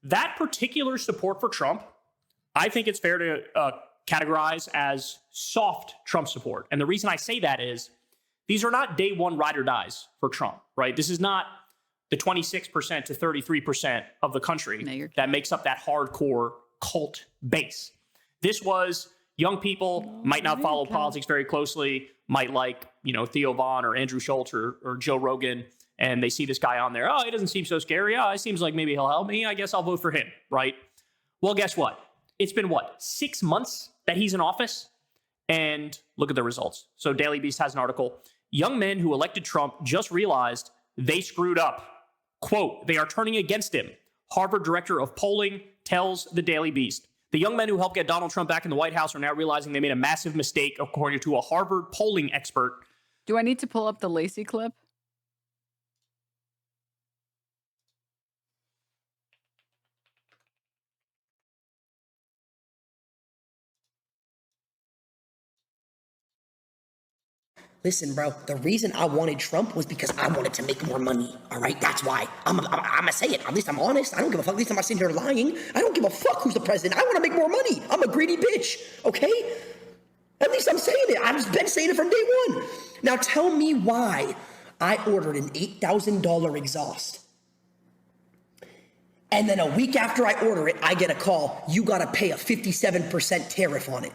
that particular support for Trump, I think it's fair to categorize as soft Trump support. And the reason I say that is these are not day one ride or dies for Trump, right? This is not the 26% to 33% of the country that makes up that hardcore cult base. This was young people, might not follow politics very closely, might like, Theo Von or Andrew Schultz or Joe Rogan, and they see this guy on there. Oh, he doesn't seem so scary. Oh, it seems like maybe he'll help me. I guess I'll vote for him, right? Well, guess what? It's been 6 months that he's in office? And look at the results. So Daily Beast has an article. Young men who elected Trump just realized they screwed up. Quote, they are turning against him. Harvard director of polling tells the Daily Beast. The young men who helped get Donald Trump back in the White House are now realizing they made a massive mistake, according to a Harvard polling expert. Do I need to pull up the Lacey clip? Listen, bro, the reason I wanted Trump was because I wanted to make more money, all right? That's why. I'm gonna say it. At least I'm honest. I don't give a fuck. At least I'm not sitting here lying. I don't give a fuck who's the president. I want to make more money. I'm a greedy bitch, okay? At least I'm saying it. I've been saying it from day one. Now tell me why I ordered an $8,000 exhaust. And then a week after I order it, I get a call. You got to pay a 57% tariff on it.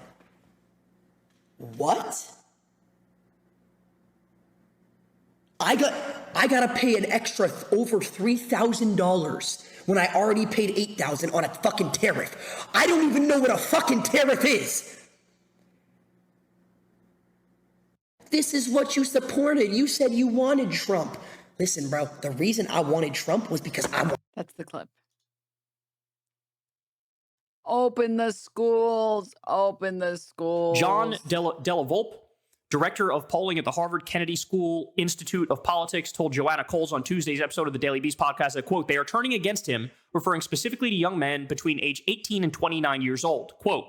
What? I got to pay an extra over $3,000 when I already paid $8,000 on a fucking tariff. I don't even know what a fucking tariff is. This is what you supported. You said you wanted Trump. Listen, bro, the reason I wanted Trump was because I wanted. That's the clip. Open the schools. Open the schools. John Della Volpe, director of polling at the Harvard Kennedy School Institute of Politics, told Joanna Coles on Tuesday's episode of the Daily Beast podcast that, quote, they are turning against him, referring specifically to young men between age 18 and 29 years old. Quote,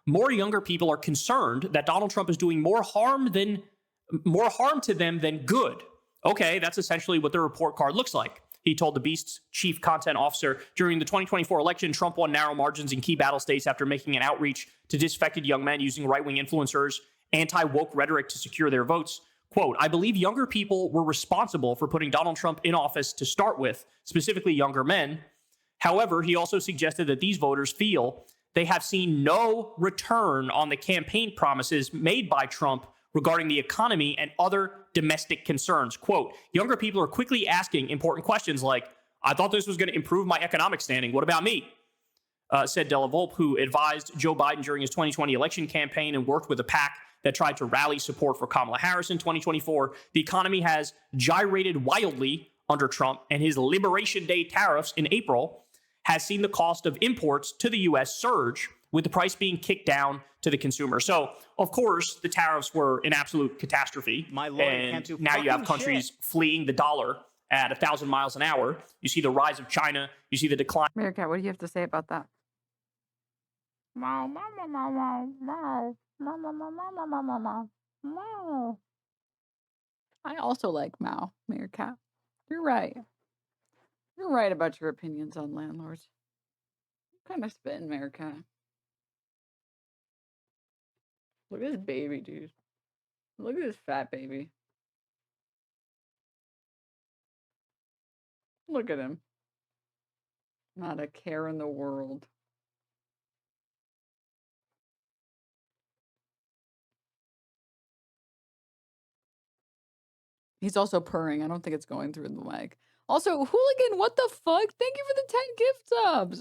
more younger people are concerned that Donald Trump is doing more harm to them than good. Okay, that's essentially what the report card looks like. He told the Beast's chief content officer during the 2024 election, Trump won narrow margins in key battle states after making an outreach to disaffected young men using right-wing influencers, anti-woke rhetoric to secure their votes. Quote, I believe younger people were responsible for putting Donald Trump in office to start with, specifically younger men. However, he also suggested that these voters feel they have seen no return on the campaign promises made by Trump regarding the economy and other domestic concerns. Quote, younger people are quickly asking important questions like, I thought this was going to improve my economic standing. What about me? said Della Volpe, who advised Joe Biden during his 2020 election campaign and worked with a PAC that tried to rally support for Kamala Harris in 2024. The economy has gyrated wildly under Trump, and his Liberation Day tariffs in April has seen the cost of imports to the U.S. surge, with the price being kicked down to the consumer. So, of course, the tariffs were an absolute catastrophe. And now you have countries fleeing the dollar at 1,000 miles an hour. You see the rise of China. You see the decline. Meerkat, what do you have to say about that? I also like Mao, Meerkat. You're right. You're right about your opinions on landlords. You're kind of spitting, Meerkat. Look at this baby, dude. Look at this fat baby. Look at him. Not a care in the world. He's also purring. I don't think it's going through the mic. Also, Hooligan, what the fuck? Thank you for the 10 gift subs.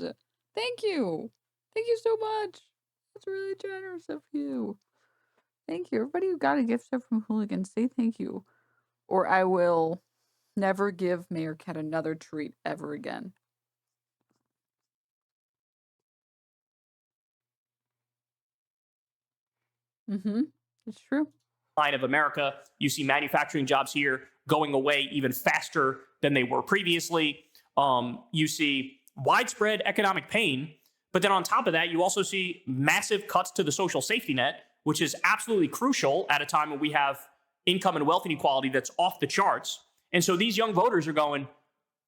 Thank you. Thank you so much. That's really generous of you. Thank you. Everybody who got a gift sub from Hooligan, say thank you. Or I will never give Meerkat another treat ever again. It's true. Line of America. You see manufacturing jobs here going away even faster than they were previously. You see widespread economic pain. But then on top of that, you also see massive cuts to the social safety net, which is absolutely crucial at a time when we have income and wealth inequality that's off the charts. And so these young voters are going,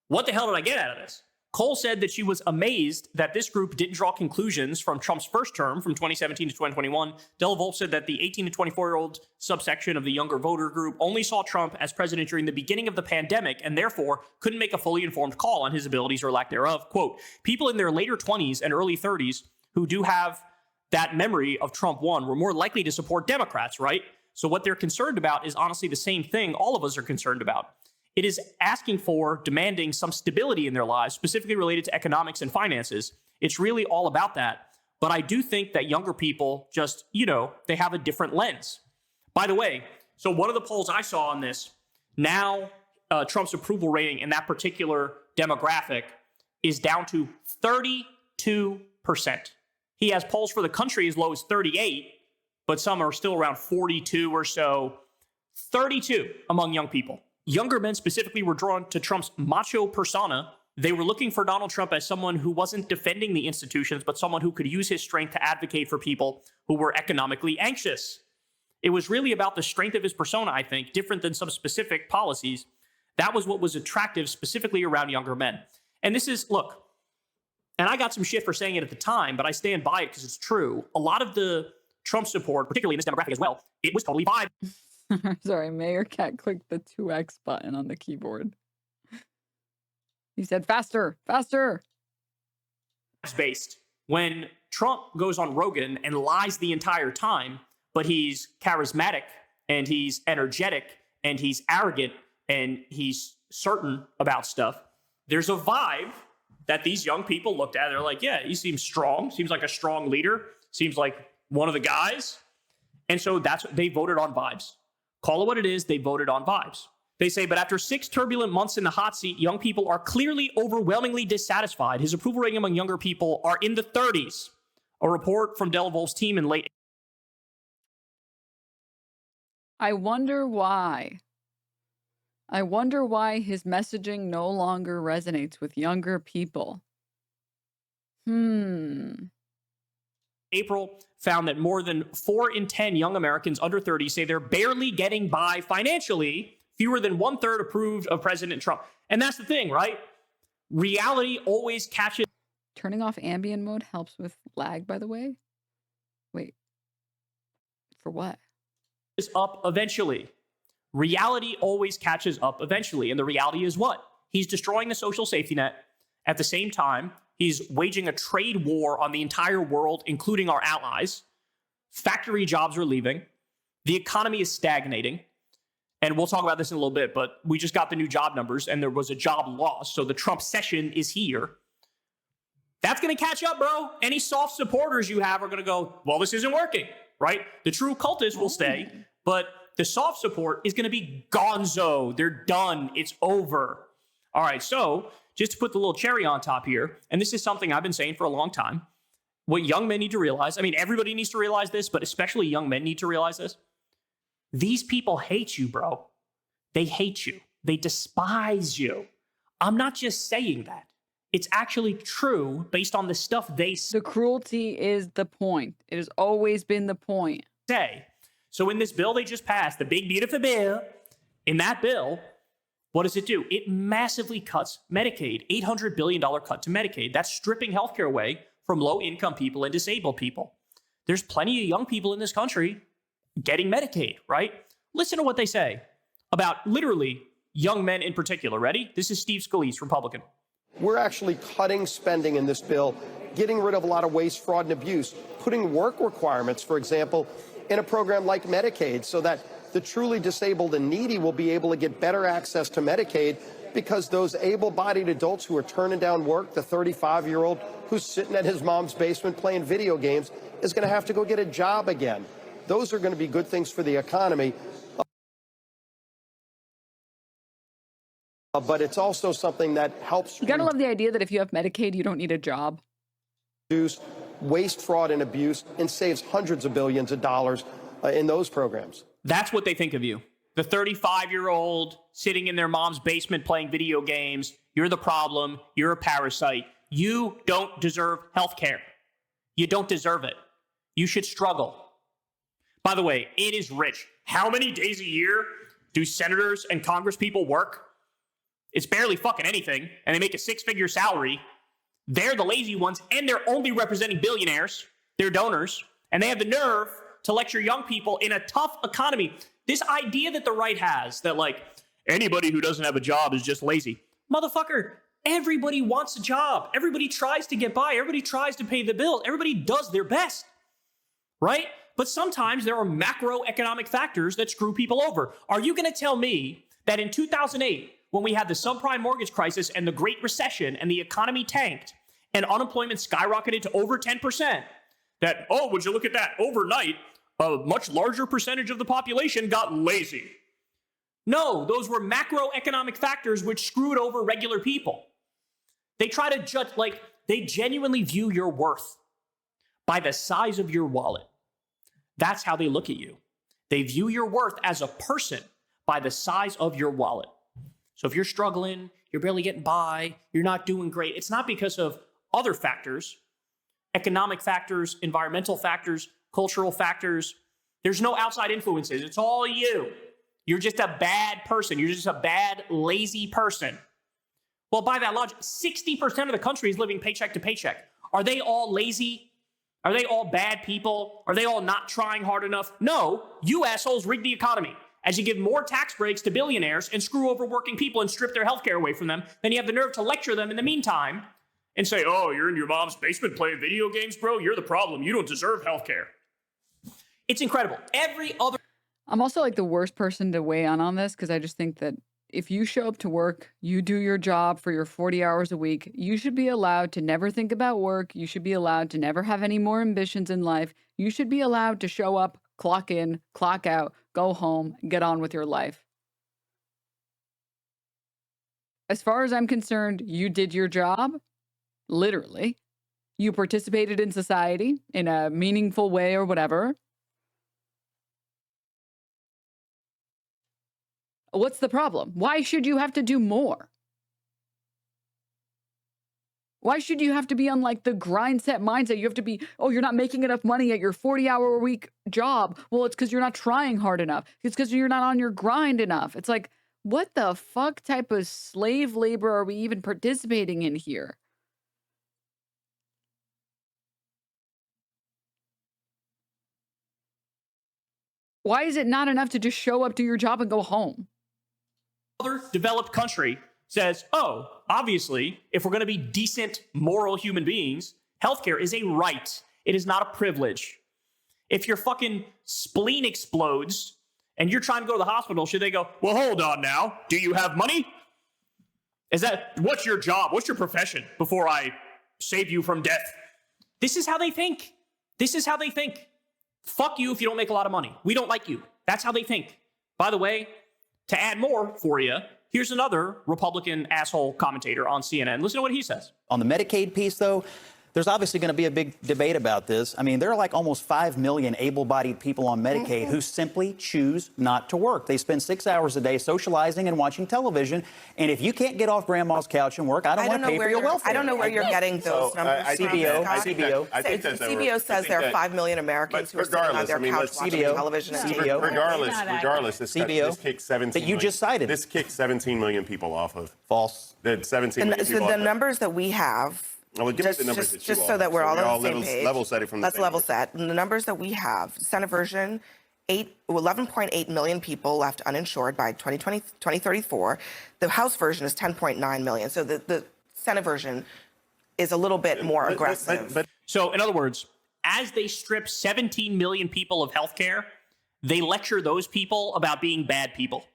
what the hell did I get out of this? Cole said that she was amazed that this group didn't draw conclusions from Trump's first term from 2017 to 2021. Della Volpe said that the 18 to 24-year-old subsection of the younger voter group only saw Trump as president during the beginning of the pandemic and therefore couldn't make a fully informed call on his abilities or lack thereof. Quote, people in their later 20s and early 30s who do have that memory of Trump 1 were more likely to support Democrats, right? So what they're concerned about is honestly the same thing all of us are concerned about. It is asking for, demanding some stability in their lives, specifically related to economics and finances. It's really all about that. But I do think that younger people just, they have a different lens. By the way, so one of the polls I saw on this, now Trump's approval rating in that particular demographic is down to 32%. He has polls for the country as low as 38, but some are still around 42 or so. 32 among young people. Younger men specifically were drawn to Trump's macho persona. They were looking for Donald Trump as someone who wasn't defending the institutions, but someone who could use his strength to advocate for people who were economically anxious. It was really about the strength of his persona, I think, different than some specific policies. That was what was attractive specifically around younger men. And this is, look, and I got some shit for saying it at the time, but I stand by it because it's true. A lot of the Trump support, particularly in this demographic as well, it was totally vibe. Sorry, Meerkat clicked the 2x button on the keyboard. He said, faster, faster. It's based. When Trump goes on Rogan and lies the entire time, but he's charismatic and he's energetic and he's arrogant and he's certain about stuff, there's a vibe that these young people looked at. They're like, yeah, he seems strong, seems like a strong leader, seems like one of the guys. And so they voted on vibes. Call it what it is, they voted on vibes. They say, but after 6 turbulent months in the hot seat, young people are clearly overwhelmingly dissatisfied. His approval rating among younger people are in the 30s. A report from Della Volpe's team in late. I wonder why. I wonder why his messaging no longer resonates with younger people. April found that more than 4 in 10 young Americans under 30 say they're barely getting by financially. Fewer than 1/3 approved of President Trump. And that's the thing, right? Reality always catches. Turning off ambient mode helps with lag, by the way. Wait. For what? Up eventually. Reality always catches up eventually. And the reality is what? He's destroying the social safety net. At the same time, he's waging a trade war on the entire world, including our allies. Factory jobs are leaving. The economy is stagnating. And we'll talk about this in a little bit, but we just got the new job numbers and there was a job loss. So the Trump session is here. That's going to catch up, bro. Any soft supporters you have are going to go, well, this isn't working, right? The true cultists will stay, but the soft support is going to be gonzo. They're done. It's over. All right, so just to put the little cherry on top here, and this is something I've been saying for a long time, what young men need to realize, I mean, everybody needs to realize this, but especially young men need to realize this. These people hate you, bro. They hate you. They despise you. I'm not just saying that. It's actually true based on the stuff they say. The cruelty is the point. It has always been the point. So in this bill they just passed, the big beautiful bill, in that bill, what does it do? It massively cuts Medicaid, $800 billion cut to Medicaid. That's stripping healthcare away from low-income people and disabled people. There's plenty of young people in this country getting Medicaid, right? Listen to what they say about literally young men in particular. Ready? This is Steve Scalise, Republican. We're actually cutting spending in this bill, getting rid of a lot of waste, fraud, and abuse, putting work requirements, for example, in a program like Medicaid so that the truly disabled and needy will be able to get better access to Medicaid because those able-bodied adults who are turning down work, the 35-year-old who's sitting at his mom's basement playing video games, is going to have to go get a job again. Those are going to be good things for the economy. But it's also something that helps. You gotta love the idea that if you have Medicaid, you don't need a job. Reduce waste, fraud, and abuse, and saves hundreds of billions of dollars in those programs. That's what they think of you. The 35-year-old sitting in their mom's basement playing video games. You're the problem. You're a parasite. You don't deserve health care. You don't deserve it. You should struggle. By the way, it is rich. How many days a year do senators and congresspeople work? It's barely fucking anything, and they make a six-figure salary. They're the lazy ones, and they're only representing billionaires. They're donors, and they have the nerve to lecture young people in a tough economy. This idea that the right has, that like, anybody who doesn't have a job is just lazy. Motherfucker, everybody wants a job. Everybody tries to get by. Everybody tries to pay the bills. Everybody does their best, right? But sometimes there are macroeconomic factors that screw people over. Are you going to tell me that in 2008, when we had the subprime mortgage crisis and the Great Recession and the economy tanked and unemployment skyrocketed to over 10%, that, oh, would you look at that, overnight, a much larger percentage of the population got lazy? No, those were macroeconomic factors which screwed over regular people. They try to judge, like, they genuinely view your worth by the size of your wallet. That's how they look at you. They view your worth as a person by the size of your wallet. So if you're struggling, you're barely getting by, you're not doing great, it's not because of other factors, economic factors, environmental factors, cultural factors. There's no outside influences. It's all you. You're just a bad person. You're just a bad, lazy person. Well, by that logic, 60% of the country is living paycheck to paycheck. Are they all lazy? Are they all bad people? Are they all not trying hard enough? No, you assholes rigged the economy. As you give more tax breaks to billionaires and screw over working people and strip their health care away from them, then you have the nerve to lecture them in the meantime and say, oh, you're in your mom's basement playing video games, bro? You're the problem. You don't deserve health care. It's incredible. I'm also like the worst person to weigh on this because I just think that if you show up to work, you do your job for your 40 hours a week, you should be allowed to never think about work. You should be allowed to never have any more ambitions in life. You should be allowed to show up, clock in, clock out, go home, get on with your life. As far as I'm concerned, you did your job, literally. You participated in society in a meaningful way or whatever. What's the problem? Why should you have to do more? Why should you have to be on like the grind set mindset? You have to be, oh, you're not making enough money at your 40-hour-a-week job. Well, it's because you're not trying hard enough. It's because you're not on your grind enough. It's like, what the fuck type of slave labor are we even participating in here? Why is it not enough to just show up to your job and go home? Other developed country says, oh, obviously, if we're going to be decent, moral human beings, healthcare is a right. It is not a privilege. If your fucking spleen explodes and you're trying to go to the hospital, should they go, well, hold on now. Do you have money? What's your job? What's your profession before I save you from death. This is how they think. This is how they think. Fuck you if you don't make a lot of money. We don't like you. That's how they think. By the way, to add more for you, here's another Republican asshole commentator on CNN. Listen to what he says. On the Medicaid piece, though, there's obviously going to be a big debate about this. I mean, there are like almost 5 million able-bodied people on Medicaid who simply choose not to work. They spend 6 hours a day socializing and watching television. And if you can't get off grandma's couch and work, I don't want to pay for your welfare. I don't know where you're getting those numbers from. CBO. CBO says there are 5 million Americans who are sitting on their couch watching television. Regardless, this kicked 17 that you just cited. This kicked 17 million people off of. False. 17 million people so the numbers that we have, well, give us the numbers that you just so that we're all on the same page. Level set it from the Let's level set. And the numbers that we have, Senate version, 11.8 million people left uninsured by 2034. The House version is 10.9 million. So the Senate version is a little bit more aggressive. So, in other words, as they strip 17 million people of health care, they lecture those people about being bad people.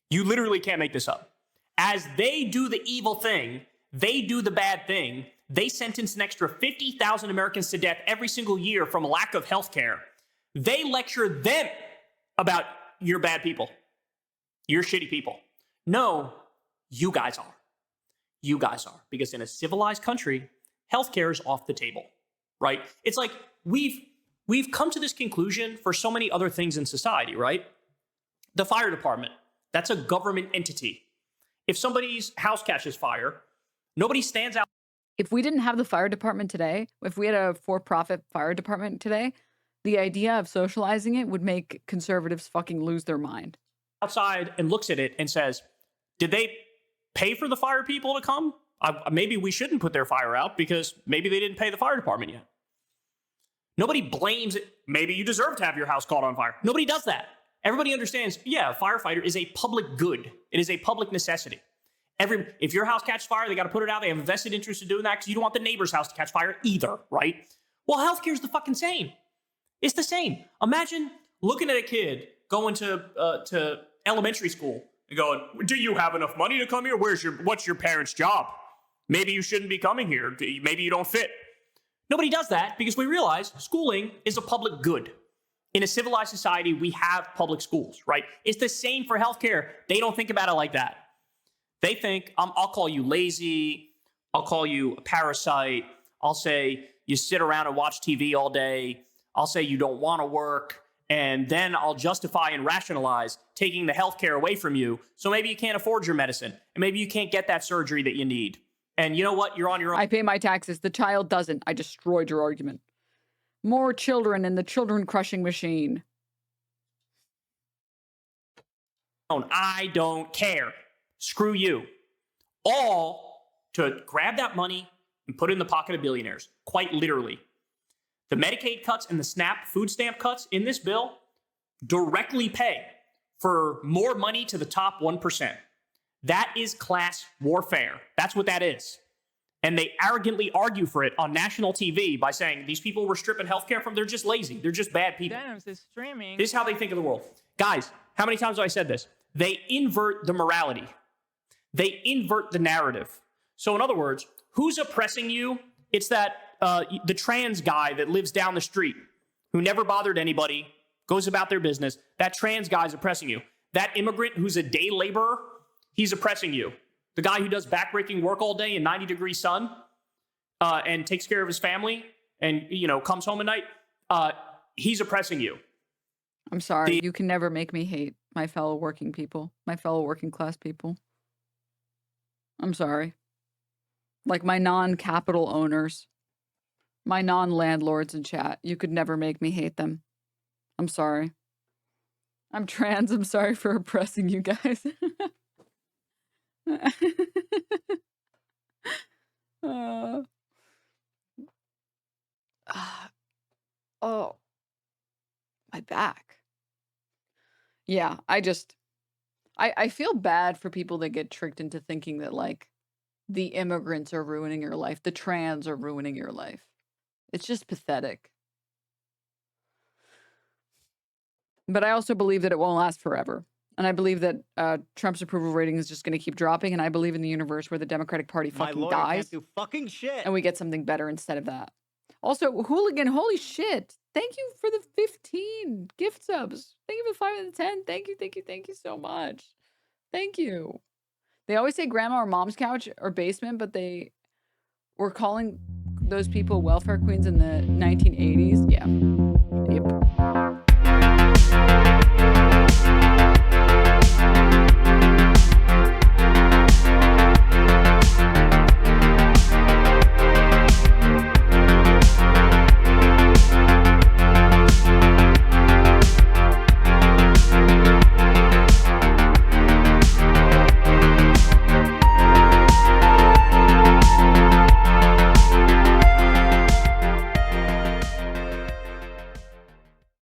You literally can't make this up. As they do the evil thing, they do the bad thing. They sentence an extra 50,000 Americans to death every single year from lack of health care. They lecture them about you're bad people. You're shitty people. No, you guys are. You guys are. Because in a civilized country, healthcare is off the table, right? It's like we've come to this conclusion for so many other things in society, right? The fire department, that's a government entity. If somebody's house catches fire, nobody stands out. If we didn't have the fire department today, if we had a for-profit fire department today, the idea of socializing it would make conservatives fucking lose their mind. Outside and looks at it and says, did they pay for the fire people to come? Maybe we shouldn't put their fire out because maybe they didn't pay the fire department yet. Nobody blames it. Maybe you deserve to have your house caught on fire. Nobody does that. Everybody understands, yeah, a firefighter is a public good. It is a public necessity. If your house catches fire, they got to put it out. They have a vested interest in doing that because you don't want the neighbor's house to catch fire either, right? Well, healthcare is the fucking same. It's the same. Imagine looking at a kid going to elementary school and going, do you have enough money to come here? What's your parents' job? Maybe you shouldn't be coming here. Maybe you don't fit. Nobody does that because we realize schooling is a public good. In a civilized society, we have public schools, right? It's the same for healthcare. They don't think about it like that. They think, I'll call you lazy. I'll call you a parasite. I'll say you sit around and watch TV all day. I'll say you don't want to work. And then I'll justify and rationalize taking the healthcare away from you. So maybe you can't afford your medicine. And maybe you can't get that surgery that you need. And you know what? You're on your own. I pay my taxes. The child doesn't. I destroyed your argument. More children in the children crushing machine. I don't care. Screw you. All to grab that money and put it in the pocket of billionaires. Quite literally. The Medicaid cuts and the SNAP food stamp cuts in this bill directly pay for more money to the top 1%. That is class warfare. That's what that is. And they arrogantly argue for it on national TV by saying these people we're stripping healthcare from, they're just lazy. They're just bad people. Denims is streaming. This is how they think of the world. Guys, how many times have I said this? They invert the morality. They invert the narrative. So in other words, who's oppressing you? It's that the trans guy that lives down the street who never bothered anybody, goes about their business. That trans guy's oppressing you. That immigrant who's a day laborer, he's oppressing you. The guy who does backbreaking work all day in 90-degree sun and takes care of his family and, comes home at night, he's oppressing you. I'm sorry. You can never make me hate my fellow working people, my fellow working class people. I'm sorry. Like my non-capital owners, my non-landlords in chat, you could never make me hate them. I'm sorry. I'm trans. I'm sorry for oppressing you guys. Oh, my back. Yeah, I feel bad for people that get tricked into thinking that like the immigrants are ruining your life, the trans are ruining your life. It's just pathetic. But I also believe that it won't last forever. And I believe that Trump's approval rating is just going to keep dropping. And I believe in the universe where the Democratic Party fucking dies. Can't do fucking shit. And we get something better instead of that. Also, Hooligan, holy shit. Thank you for the 15 gift subs. Thank you for 5 out of 10. Thank you so much. Thank you. They always say grandma or mom's couch or basement, but they were calling those people welfare queens in the 1980s. Yeah.